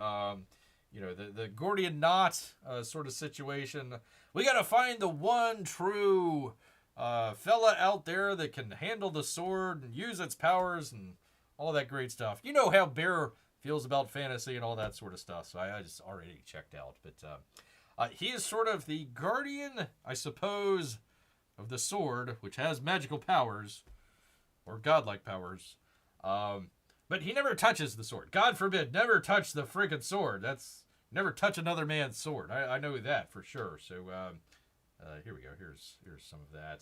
the Gordian knot sort of situation. We got to find the one true fella out there that can handle the sword and use its powers and all that great stuff. You know how Bear feels about fantasy and all that sort of stuff, so I just already checked out. But he is sort of the guardian, I suppose, of the sword, which has magical powers, or godlike powers. But he never touches the sword. God forbid, never touch the freaking sword. That's never touch another man's sword. I know that for sure. So here we go. Here's some of that.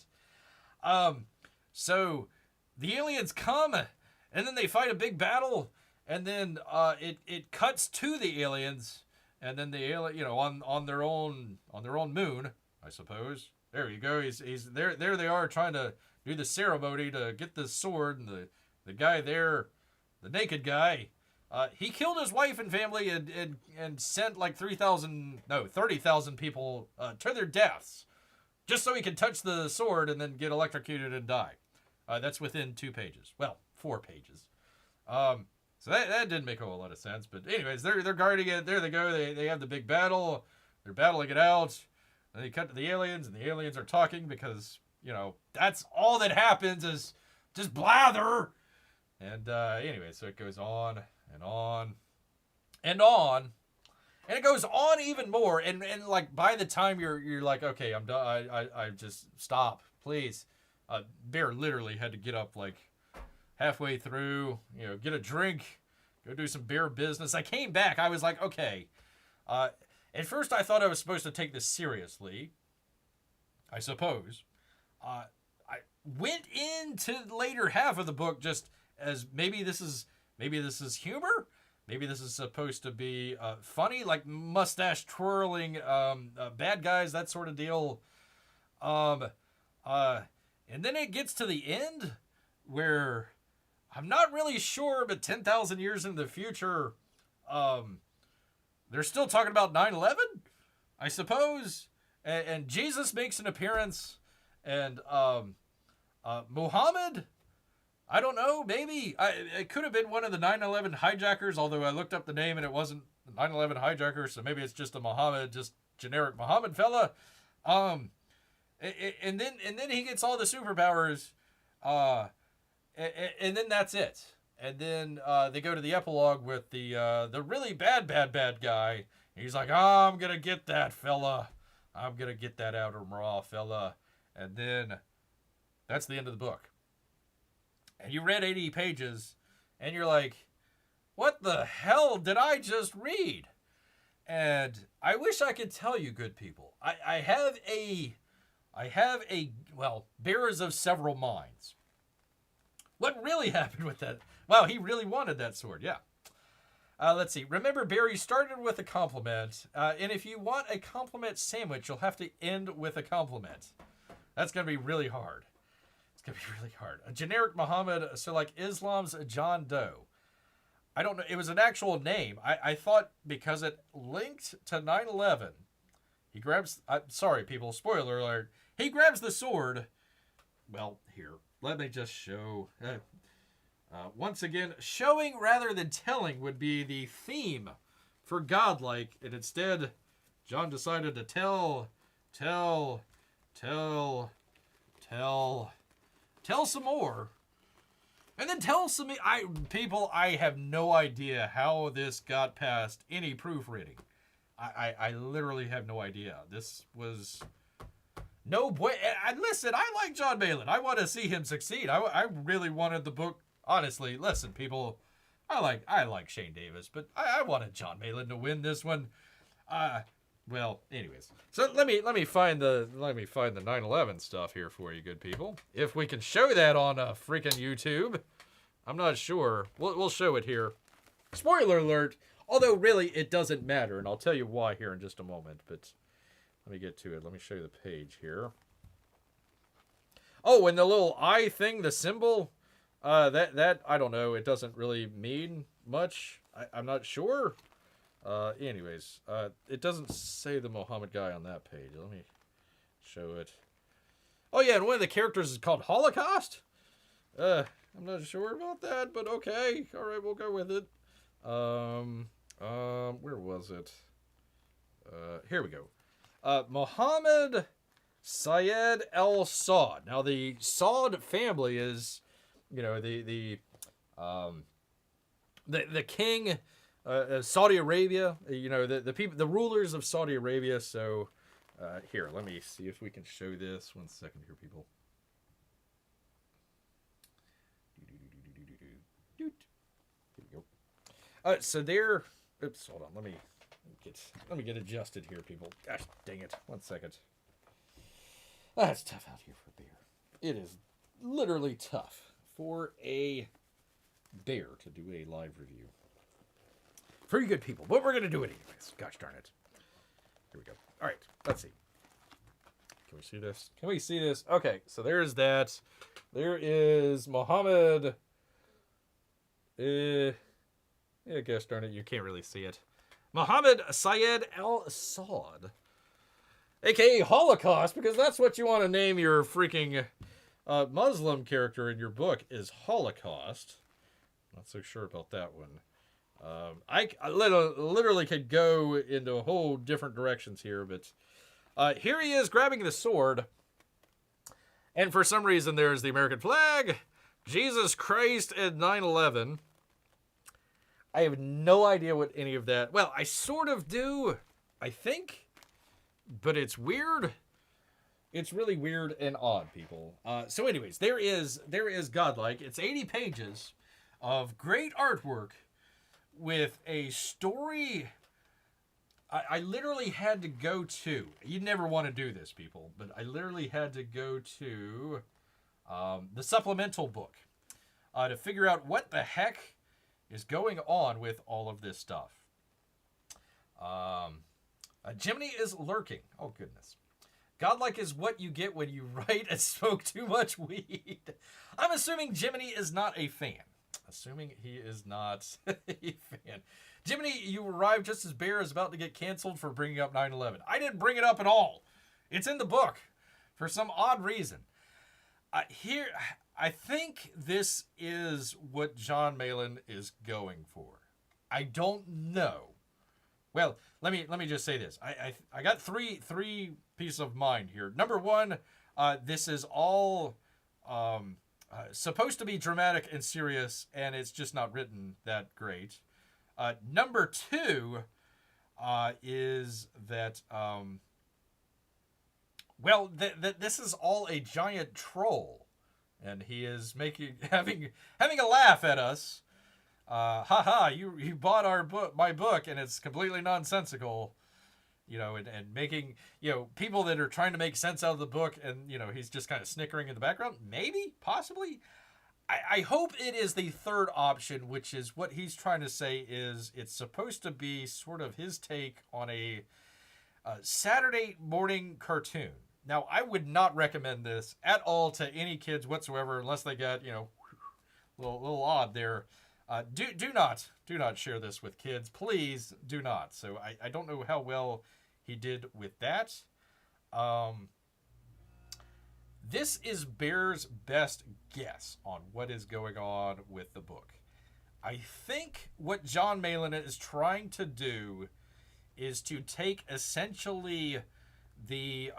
So the aliens come, and then they fight a big battle, and then it cuts to the aliens, and then the alien, on their own moon, I suppose. There you go. He's there. There they are trying to do the ceremony to get the sword, and the guy there, the naked guy, he killed his wife and family and sent like 30,000 people to their deaths, just so he could touch the sword and then get electrocuted and die. That's within 2 pages. Well, 4 pages. So that didn't make a whole lot of sense. But anyways, they're guarding it. There they go. They have the big battle. They're battling it out. And they cut to the aliens, and the aliens are talking because, that's all that happens is just blather. And anyway, so it goes on and on and on. And it goes on even more. And like by the time you're like, okay, I'm done. I just stop, please. Bear literally had to get up like halfway through, get a drink, go do some bear business. I came back. I was like, okay. At first, I thought I was supposed to take this seriously, I suppose. I went into the later half of the book just as maybe this is humor. Maybe this is supposed to be funny, like mustache twirling bad guys, that sort of deal. And then it gets to the end where I'm not really sure, but 10,000 years into the future, they're still talking about 9/11, I suppose. And Jesus makes an appearance. And Muhammad, I don't know, maybe. It could have been one of the 9/11 hijackers, although I looked up the name and it wasn't the 9/11 hijacker, so maybe it's just a Muhammad, just generic Muhammad fella. And then he gets all the superpowers, and then that's it. And then they go to the epilogue with the really bad guy. He's like, I'm going to get that fella. I'm going to get that outer raw fella. And then that's the end of the book. And you read 80 pages, and you're like, what the hell did I just read? And I wish I could tell you, good people. I have a bearers of several minds. What really happened with that? Wow, he really wanted that sword, yeah. Let's see. Remember, Barry started with a compliment, and if you want a compliment sandwich, you'll have to end with a compliment. That's going to be really hard. It's going to be really hard. A generic Muhammad, so like Islam's John Doe. I don't know. It was an actual name. I thought because it linked to 9/11, he grabs... sorry, people. Spoiler alert. He grabs the sword. Well, here. Let me just show... once again, showing rather than telling would be the theme for Godlike. And instead, Jon decided to tell some more. And then tell some... I have no idea how this got past any proofreading. I literally have no idea. This was... No boy. And listen, I like Jon Malin. I want to see him succeed. I really wanted the book... Honestly, listen, people, I like Shane Davis, but I wanted Jon Malin to win this one. Well, anyways, so let me find the 9/11 stuff here for you, good people. If we can show that on freaking YouTube, I'm not sure. We'll show it here. Spoiler alert. Although really, it doesn't matter, and I'll tell you why here in just a moment. But let me get to it. Let me show you the page here. Oh, and the little eye thing, the symbol. That I don't know. It doesn't really mean much. I'm not sure. Anyways, it doesn't say the Muhammad guy on that page. Let me show it. Oh yeah, and one of the characters is called Holocaust. I'm not sure about that, but okay. All right, we'll go with it. Where was it? Here we go. Mohammed Syed Al Saud. Now the Saud family is, the king of Saudi Arabia. The people, the rulers of Saudi Arabia. So here, let me see if we can show this. 1 second here, people. Here we go. So they're. Oops, hold on. Let me get adjusted here, people. Gosh, dang it. 1 second. That's tough out here for a bear. It is literally tough for a bear to do a live review. Pretty good, people, but we're going to do it anyways. Gosh darn it. Here we go. All right, let's see. Can we see this? Can we see this? Okay, so there's that. There is Muhammad. Gosh darn it, you can't really see it. Muhammad Syed Al Saud, aka Holocaust, because that's what you want to name your freaking Muslim character in your book, is Holocaust. Not so sure about that one. I literally could go into a whole different directions here, but here he is grabbing the sword, and for some reason there's the American flag, Jesus Christ, and 9/11. I have no idea what any of that... Well, I sort of do, I think, but it's weird. It's really weird and odd, people. So anyways, there is Godlike. It's 80 pages of great artwork with a story. I literally had to go to... You'd never want to do this, people, but I literally had to go to the supplemental book to figure out what the heck is going on with all of this stuff. Jiminy is lurking. Oh, goodness. Godlike is what you get when you write and smoke too much weed. I'm assuming Jiminy is not a fan. Assuming he is not a fan. Jiminy, you arrived just as Bear is about to get canceled for bringing up 9/11. I didn't bring it up at all. It's in the book for some odd reason. Here, I think this is what Jon Malin is going for. I don't know. Well, let me just say this. I got three pieces of mind here. Number one, this is all supposed to be dramatic and serious, and it's just not written that great. Number two is that this is all a giant troll, and he is having a laugh at us. You bought my book, and it's completely nonsensical, and making, people that are trying to make sense out of the book, and, he's just kind of snickering in the background. Maybe, possibly. I hope it is the third option, which is what he's trying to say is it's supposed to be sort of his take on a Saturday morning cartoon. Now, I would not recommend this at all to any kids whatsoever, unless they got, a little odd there. Do not share this with kids. Please do not. So I don't know how well he did with that. This is Bear's best guess on what is going on with the book. I think what Jon Malin is trying to do is to take essentially the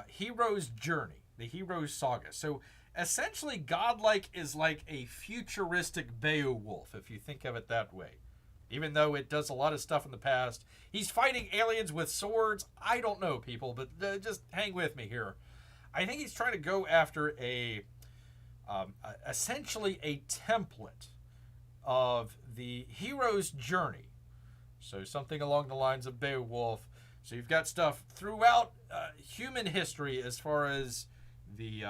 hero's journey, the hero's saga. So essentially, Godlike is like a futuristic Beowulf, if you think of it that way. Even though it does a lot of stuff in the past. He's fighting aliens with swords. I don't know, people, but just hang with me here. I think he's trying to go after essentially a template of the hero's journey. So something along the lines of Beowulf. So you've got stuff throughout human history as far as the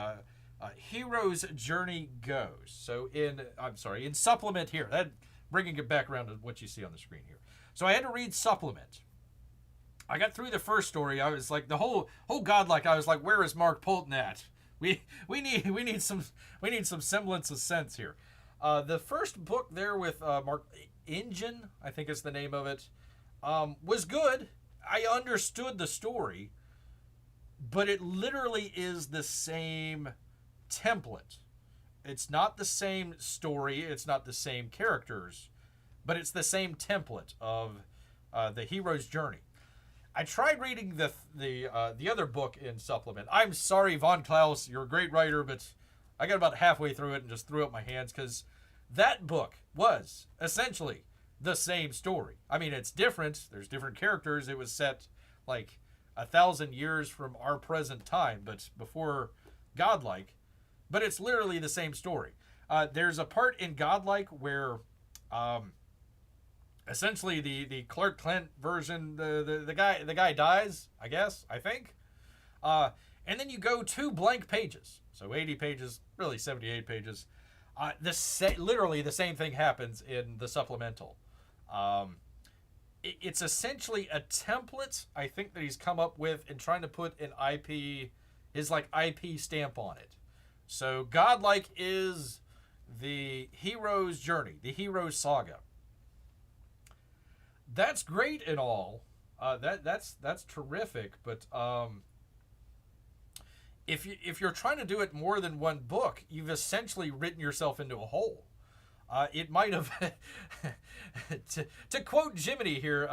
hero's journey goes. So in supplement here, that bringing it back around to what you see on the screen here. So I had to read supplement. I got through the first story. I was like, the whole Godlike. I was like, where is Marc Poulton at? We need some semblance of sense here. The first book there with Marc Engine, I think is the name of it, was good. I understood the story, but it literally is the same template. It's not the same story. It's not the same characters, but it's the same template of the hero's journey. I tried reading the other book in supplement. I'm sorry, Von Klaus, you're a great writer, but I got about halfway through it and just threw up my hands because that book was essentially the same story. I mean, it's different. There's different characters. It was set like 1,000 years from our present time, but before Godlike. But it's literally the same story. There's a part in Godlike where essentially the Clark Kent version, the guy dies, I think. And then you go 2 blank pages. So 80 pages, really 78 pages. Literally the same thing happens in the supplemental. It's essentially a template, I think, that he's come up with and trying to put an his IP stamp on it. So Godlike is the hero's journey, the hero's saga. That's great and all. That's terrific, but if you're trying to do it more than one book, you've essentially written yourself into a hole. It might have, to quote Jiminy here,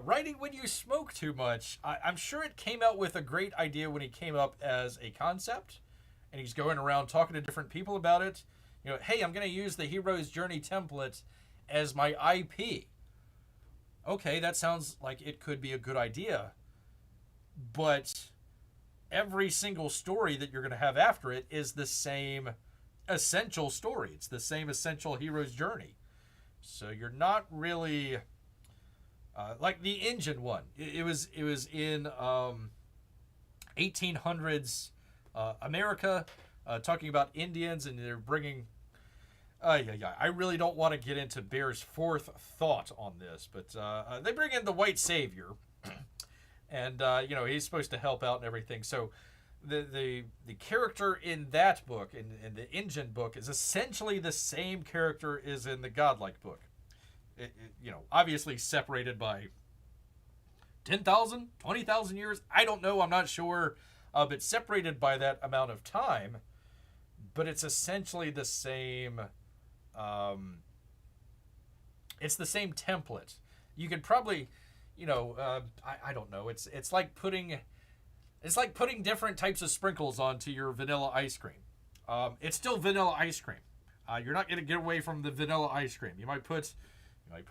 writing when you smoke too much. I'm sure it came out with a great idea when he came up as a concept, and he's going around talking to different people about it. You know, hey, I'm going to use the hero's journey template as my IP. Okay, that sounds like it could be a good idea, but every single story that you're going to have after it is the same essential story. It's the same essential hero's journey. So you're not really like the engine one. It was in 1800s America, talking about Indians, and they're bringing. I really don't want to get into Bear's fourth thought on this, but they bring in the white savior, and he's supposed to help out and everything. So the character in that book, in the engine book, is essentially the same character as in the Godlike book. Obviously separated by 10,000, 20,000 years. I don't know. I'm not sure. But separated by that amount of time. But it's essentially the same. It's the same template. You could probably, I don't know. It's like putting different types of sprinkles onto your vanilla ice cream. It's still vanilla ice cream. You're not going to get away from the vanilla ice cream. You might put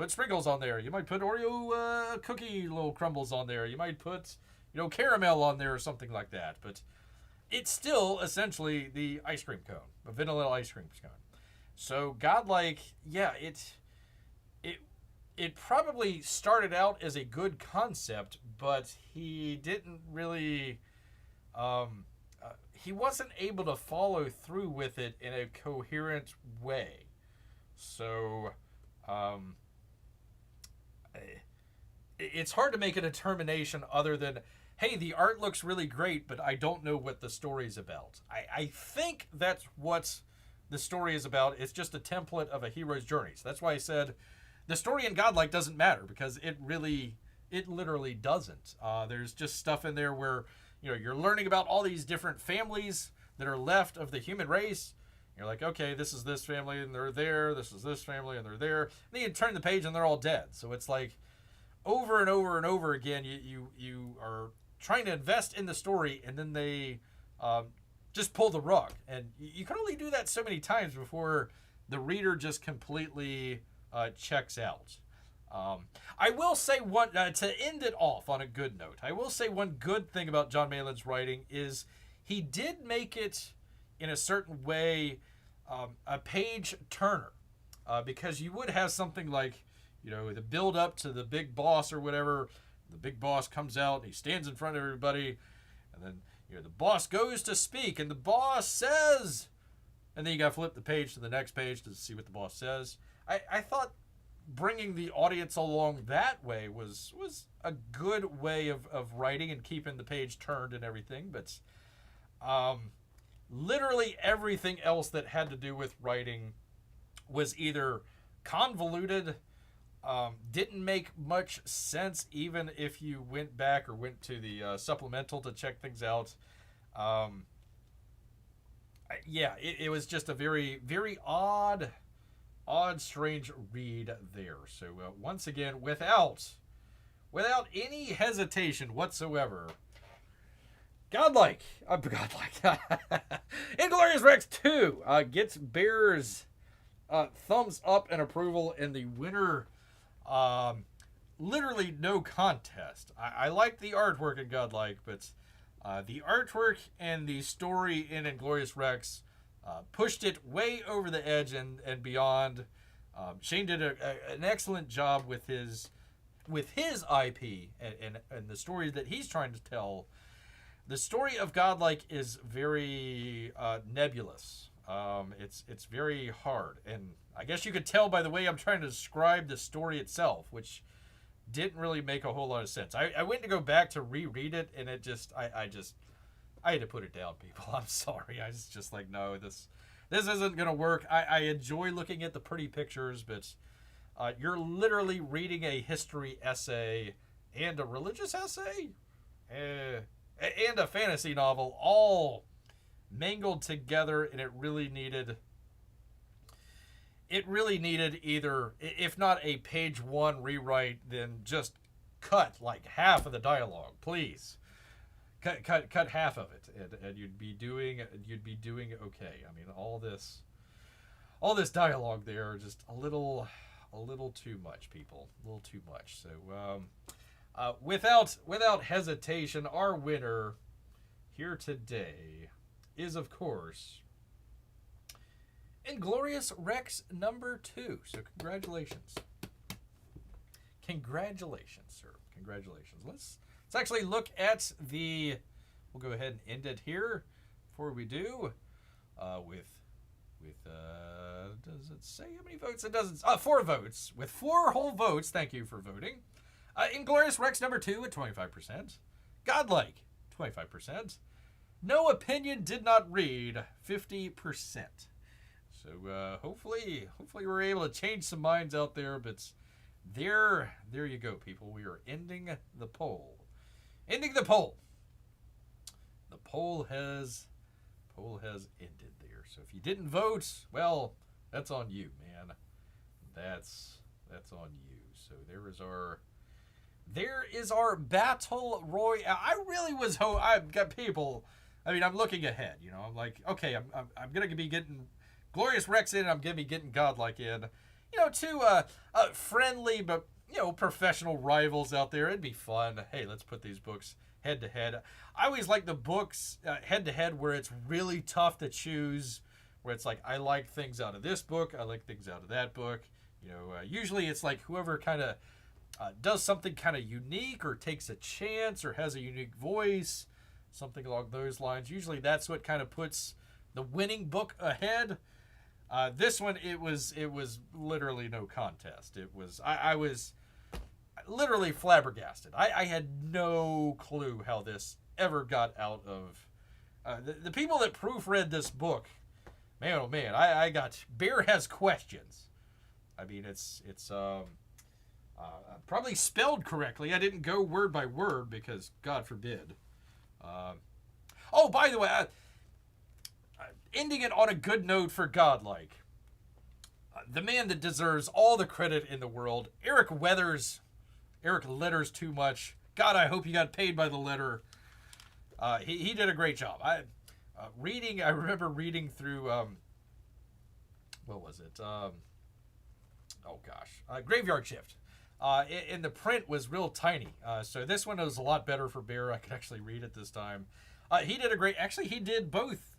sprinkles on there. You might put Oreo cookie little crumbles on there. You might put, caramel on there or something like that. But it's still essentially the ice cream cone, a vanilla ice cream cone. So Godlike, yeah, it probably started out as a good concept, but he didn't really, he wasn't able to follow through with it in a coherent way. So, it's hard to make a determination other than, hey, the art looks really great, but I don't know what the story's about. I think that's what the story is about. It's just a template of a hero's journey. So that's why I said the story in Godlike doesn't matter, because it literally doesn't. There's just stuff in there where, you're learning about all these different families that are left of the human race. You're like, okay, this is this family and they're there. This is this family and they're there. And then you turn the page and they're all dead. So it's like over and over and over again, you are trying to invest in the story, and then they just pull the rug. And you can only do that so many times before the reader just completely checks out. I will say one, to end it off on a good note, I will say one good thing about Jon Malin's writing is he did make it, in a certain way, a page turner. Because you would have something like, the build up to the big boss or whatever. The big boss comes out, he stands in front of everybody, and then the boss goes to speak, and the boss says, and then you got to flip the page to the next page to see what the boss says. I thought bringing the audience along that way was a good way of writing and keeping the page turned and everything, but literally everything else that had to do with writing was either convoluted, didn't make much sense even if you went back or went to the supplemental to check things out. It was just a very, very odd odd, strange read there. So once again, without any hesitation whatsoever, Godlike, Inglorious Rex II gets Bear's thumbs up and approval, and the winner, literally no contest. I like the artwork in Godlike, but the artwork and the story in Inglorious Rex pushed it way over the edge and beyond. Shane did an excellent job with his IP and the stories that he's trying to tell. The story of Godlike is very nebulous. It's very hard, and I guess you could tell by the way I'm trying to describe the story itself, which didn't really make a whole lot of sense. I went to go back to reread it, and it just I had to put it down, people. I'm sorry. I was just like, no, this isn't gonna work. I enjoy looking at the pretty pictures, but you're literally reading a history essay and a religious essay and a fantasy novel all mangled together, and it really needed either, if not a page one rewrite, then just cut like half of the dialogue, please. Cut half of it, and you'd be doing okay. I mean, all this dialogue there, just a little too much, people, a little too much. So without hesitation, our winner here today is, of course, Inglorious Rex #2. So congratulations, sir. Congratulations. Let's actually look at the. We'll go ahead and end it here. Before we do, with does it say how many votes? It doesn't. 4 votes. With 4 whole votes. Thank you for voting. Inglorious Rex #2 at 25%. Godlike 25%. No opinion did not read 50%. So hopefully we're able to change some minds out there. But there you go, people. We are ending the poll. Ending the poll. The poll has ended there. So if you didn't vote, well, that's on you, man. That's on you. So there is our battle royale. I really was I've got people. I mean, I'm looking ahead. You know, I'm like, okay, I'm gonna be getting Glorious Rex in. I'm gonna be getting Godlike in. You know, two friendly but professional rivals out there. It'd be fun. Hey, let's put these books head to head. I always like the books head to head where it's really tough to choose. Where it's like, I like things out of this book, I like things out of that book. You know, usually it's like whoever kind of does something kind of unique or takes a chance or has a unique voice, something along those lines. Usually that's what kind of puts the winning book ahead. This one, it was literally no contest. It was I was literally flabbergasted. I had no clue how this ever got out of the people that proofread this book. Man, oh man, I got Bear has questions. I mean, it's probably spelled correctly. I didn't go word by word because God forbid. Oh, by the way, ending it on a good note for Godlike. The man that deserves all the credit in the world, Eric Weathers. Eric letters too much. God, I hope you got paid by the letter. He did a great job. I remember reading through, what was it? Graveyard Shift. And the print was real tiny. So this one was a lot better for Bear. I could actually read it this time. He did he did both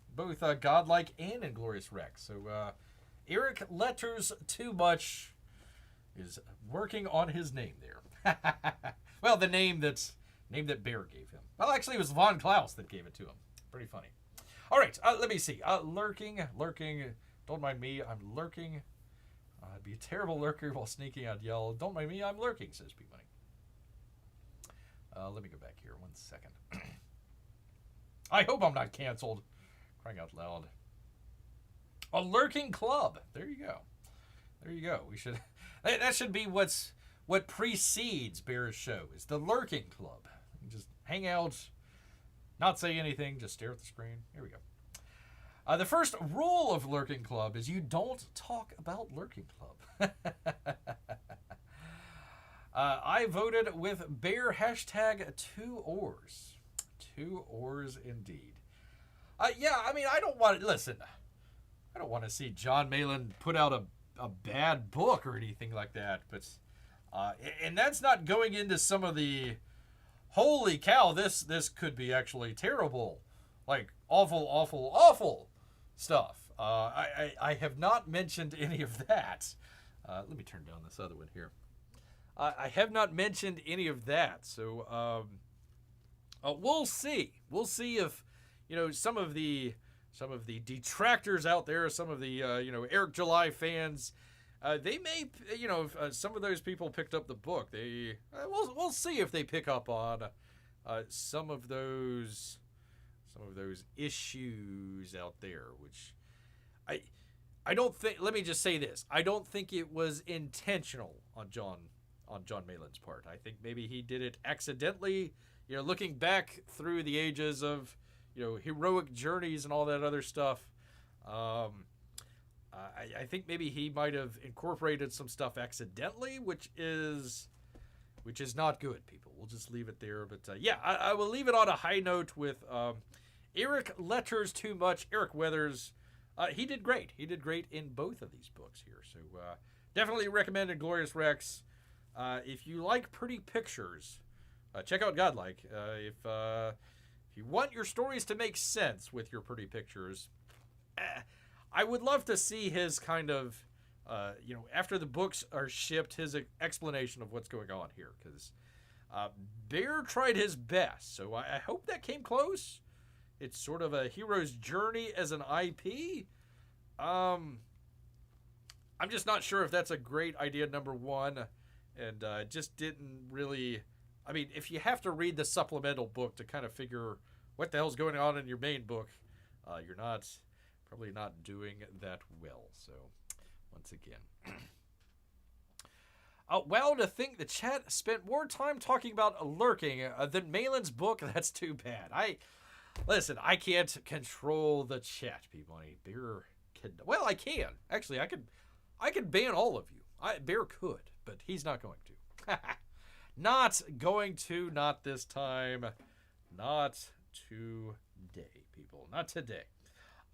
Godlike and Inglorious Rex. So Eric letters too much is working on his name there. Well, the name that Bear gave him. Well, actually, it was Von Klaus that gave it to him. Pretty funny. All right, let me see. Lurking. Don't mind me, I'm lurking. I'd be a terrible lurker while sneaking. I'd yell, don't mind me, I'm lurking, says P Money. Let me go back here 1 second. I hope I'm not canceled. Crying out loud. A lurking club. There you go. We should. That should be what precedes Bear's show, is the lurking club. You just hang out, not say anything, just stare at the screen. Here we go. The first rule of Lurking Club is you don't talk about Lurking Club. I voted with Bear hashtag 2 oars. 2 oars indeed. Yeah, I mean, I don't want to, listen, I don't want to see Jon Malin put out a bad book or anything like that, but, and that's not going into some of the, holy cow, this could be actually terrible, like awful stuff. I have not mentioned any of that. Let me turn down this other one here. I have not mentioned any of that, so we'll see. We'll see if, you know, some of the detractors out there, some of the Eric July fans, they may, if some of those people picked up the book, we'll see if they pick up on some of those issues out there, which I don't think. Let me just say this: I don't think it was intentional on Jon Malin's part. I think maybe he did it accidentally. You know, looking back through the ages of, heroic journeys and all that other stuff, I think maybe he might have incorporated some stuff accidentally, which is not good, people. We'll just leave it there. But I will leave it on a high note with Eric Letters Too Much. Eric Weathers, he did great. He did great in both of these books here. So definitely recommend Inglorious Rex. If you like pretty pictures, check out Godlike. If you want your stories to make sense with your pretty pictures, I would love to see his kind of, after the books are shipped, his explanation of what's going on here. Because Bear tried his best, so I hope that came close. It's sort of a hero's journey as an IP. I'm just not sure if that's a great idea, number one. And just didn't really... I mean, if you have to read the supplemental book to kind of figure what the hell's going on in your main book, you're probably not doing that well. So, once again. Well, to think the chat spent more time talking about Lurking than Malin's book, that's too bad. Listen, I can't control the chat, people. Well, I can. Actually, I could ban all of you. Bear could, but he's not going to. Not going to, not this time. Not today, people. Not today.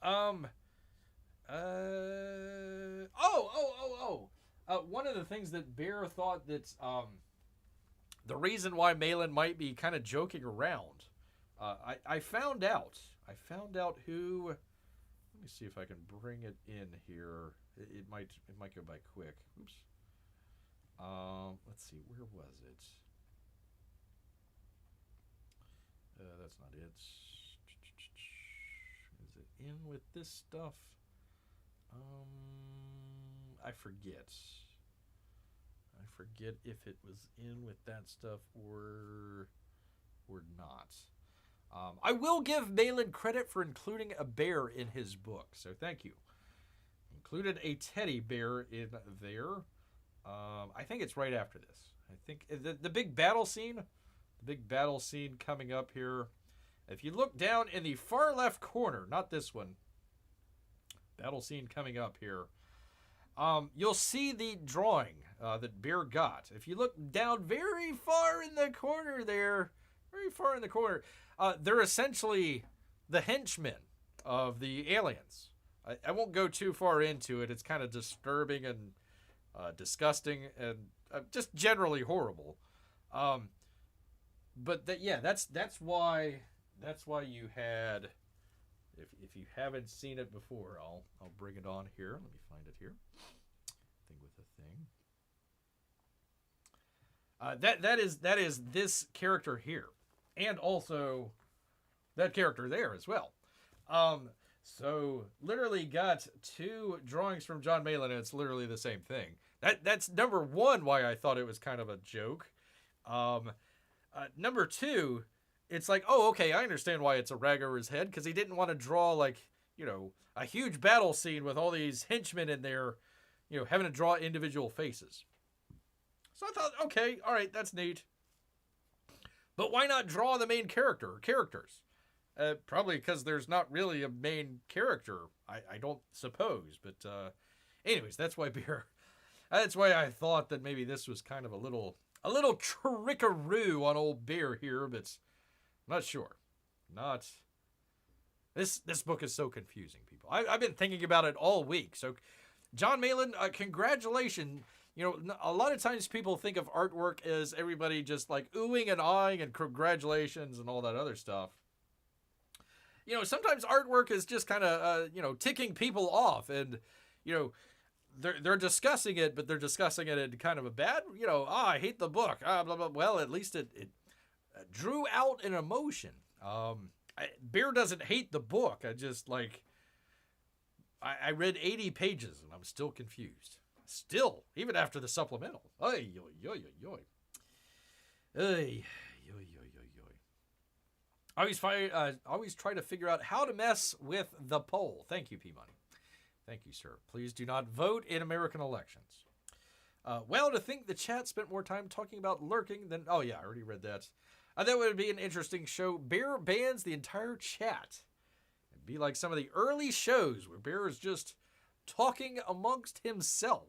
One of the things that Bear thought that the reason why Malin might be kind of joking around, I found out who. Let me see if I can bring it in here. It might go by quick. Oops. Let's see, where was it? That's not it. Is it in with this stuff? I forget if it was in with that stuff or not. I will give Malin credit for including a bear in his book, so thank you. Included a teddy bear in there. I think it's right after this. I think the big battle scene coming up here. If you look down in the far left corner, not this one, battle scene coming up here, you'll see the drawing that Bear got. If you look down very far in the corner there, they're essentially the henchmen of the aliens. I won't go too far into it. It's kind of disturbing and disgusting and just generally horrible. But that's why you had. If you haven't seen it before, I'll bring it on here. Let me find it here. Thing with a thing. That is this character here, and also that character there as well. So literally got two drawings from Jon Malin, and it's literally the same thing. That's number one why I thought it was kind of a joke. Number two, it's like, oh, okay, I understand why it's a rag over his head, because he didn't want to draw, like, a huge battle scene with all these henchmen in there, having to draw individual faces. So I thought, okay, all right, that's neat. But why not draw the main character or characters? Probably because there's not really a main character. I don't suppose, but anyways, that's why Bear. That's why I thought that maybe this was kind of a little trickaroo on old Bear here, but I'm not sure. Not. This book is so confusing, people. I've been thinking about it all week. So, Jon Malin, congratulations. You know, a lot of times people think of artwork as everybody just like oohing and ahhing and congratulations and all that other stuff. You know, sometimes artwork is just kind of, ticking people off. And, they're discussing it, but they're discussing it in kind of a bad, I hate the book. Blah, blah. Well, at least it drew out an emotion. Bear doesn't hate the book. I read 80 pages and I'm still confused. Still, even after the supplemental. Ay, yo, yo, yo, yo. Ay, yo, yo, yo, yo. I always try to figure out how to mess with the poll. Thank you, P-Money. Thank you, sir. Please do not vote in American elections. Well, to think the chat spent more time talking about lurking than... Oh, yeah, I already read that. That would be an interesting show. Bear bans the entire chat. It'd be like some of the early shows where Bear is just talking amongst himself.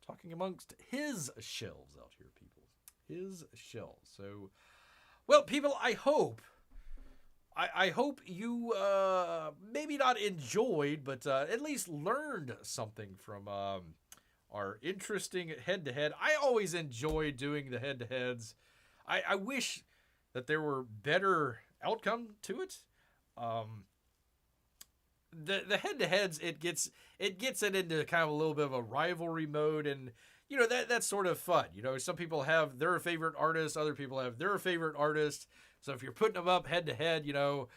Talking amongst his shelves out here, people. His shelves. So, well, people, I hope you maybe not enjoyed, but at least learned something from our interesting head-to-head. I always enjoy doing the head-to-heads. I wish that there were better outcome to it. The head-to-heads, it gets it into kind of a little bit of a rivalry mode, and that's sort of fun. Some people have their favorite artist, other people have their favorite artist. So if you're putting them up head-to-head, a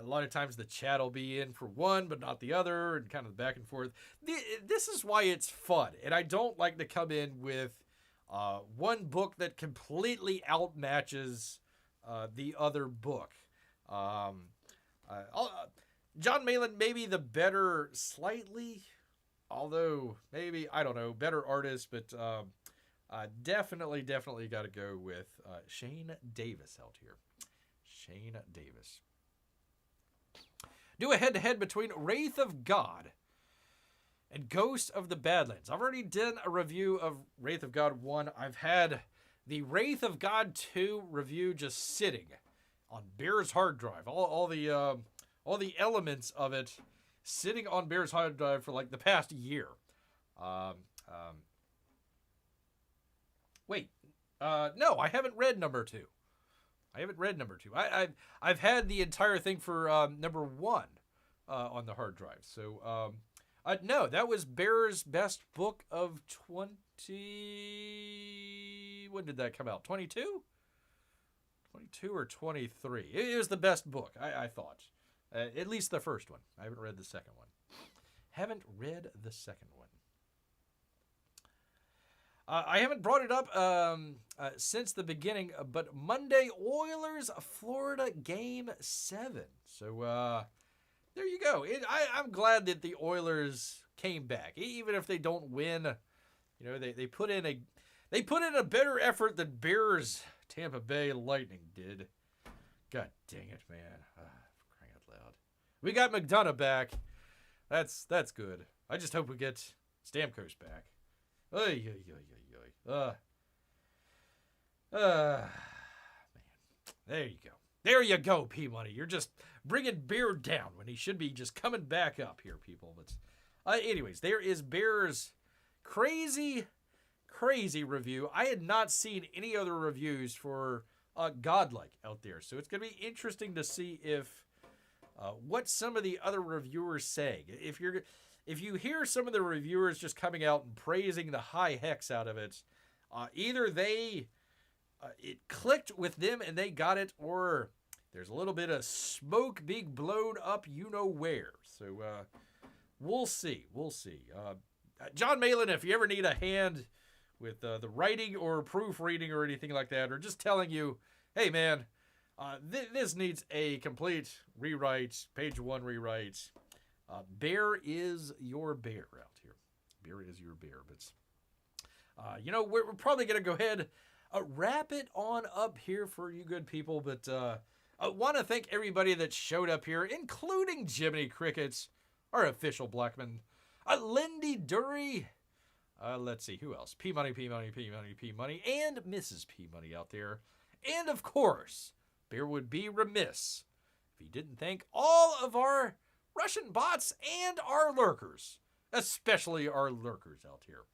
lot of times the chat will be in for one, but not the other, and kind of back and forth. This is why it's fun, and I don't like to come in with one book that completely outmatches the other book. Jon Malin may be the better slightly, although maybe, I don't know, better artist, but definitely got to go with Shane Davis out here. Shane Davis. Do a head-to-head between Wraith of God and Ghost of the Badlands. I've already done a review of Wraith of God 1. I've had the Wraith of God 2 review just sitting on Bear's hard drive. All the elements of it sitting on Bear's hard drive for like the past year. No, I haven't read number 2. I've had the entire thing for number 1 on the hard drive. So, no, that was Bear's best book of 20... When did that come out? 22? 22 or 23. It was the best book, I thought. At least the first one. I haven't read the second one. I haven't brought it up since the beginning, but Monday, Oilers, Florida, Game 7. So, there you go. I'm glad that the Oilers came back. Even if they don't win, they put in a better effort than Bears Tampa Bay Lightning did. God dang it, man. For crying out loud. We got McDonough back. That's good. I just hope we get Stamkos back. Man. There you go. There you go, P-Money. You're just bringing Bear down when he should be just coming back up here, people. But anyways, there is Bear's crazy review. I had not seen any other reviews for Godlike out there. So it's going to be interesting to see if what some of the other reviewers say. If you hear some of the reviewers just coming out and praising the high hex out of it, either it clicked with them and they got it, or there's a little bit of smoke being blown up where. So we'll see. Jon Malin, if you ever need a hand with the writing or proofreading or anything like that, or just telling you, hey man, this needs a complete rewrite, page 1 rewrite, Bear is your bear out here. Bear is your bear. But, we're probably going to go ahead, wrap it on up here for you good people. But I want to thank everybody that showed up here, including Jiminy Crickets, our official Blackman, Lindy Dury, let's see, who else? P-Money, P-Money, P-Money, P-Money, and Mrs. P-Money out there. And, of course, Bear would be remiss if he didn't thank all of our Russian bots and our lurkers, especially our lurkers out here.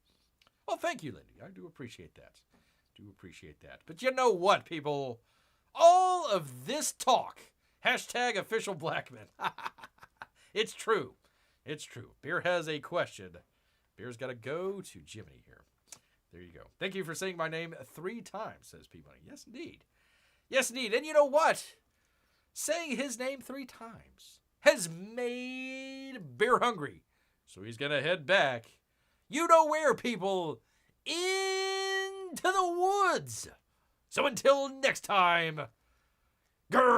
Well, thank you, Lindy. I do appreciate that. But you know what, people? All of this talk, hashtag official Blackman. It's true. Bear has a question. Bear's got to go to Jiminy here. There you go. Thank you for saying my name 3 times, says P-Money. Yes, indeed. And you know what? Saying his name 3 times has made Bear hungry. So he's going to head back. You know where, people? Into the woods. So until next time, grrr.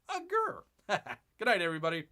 A grrr. Good night, everybody.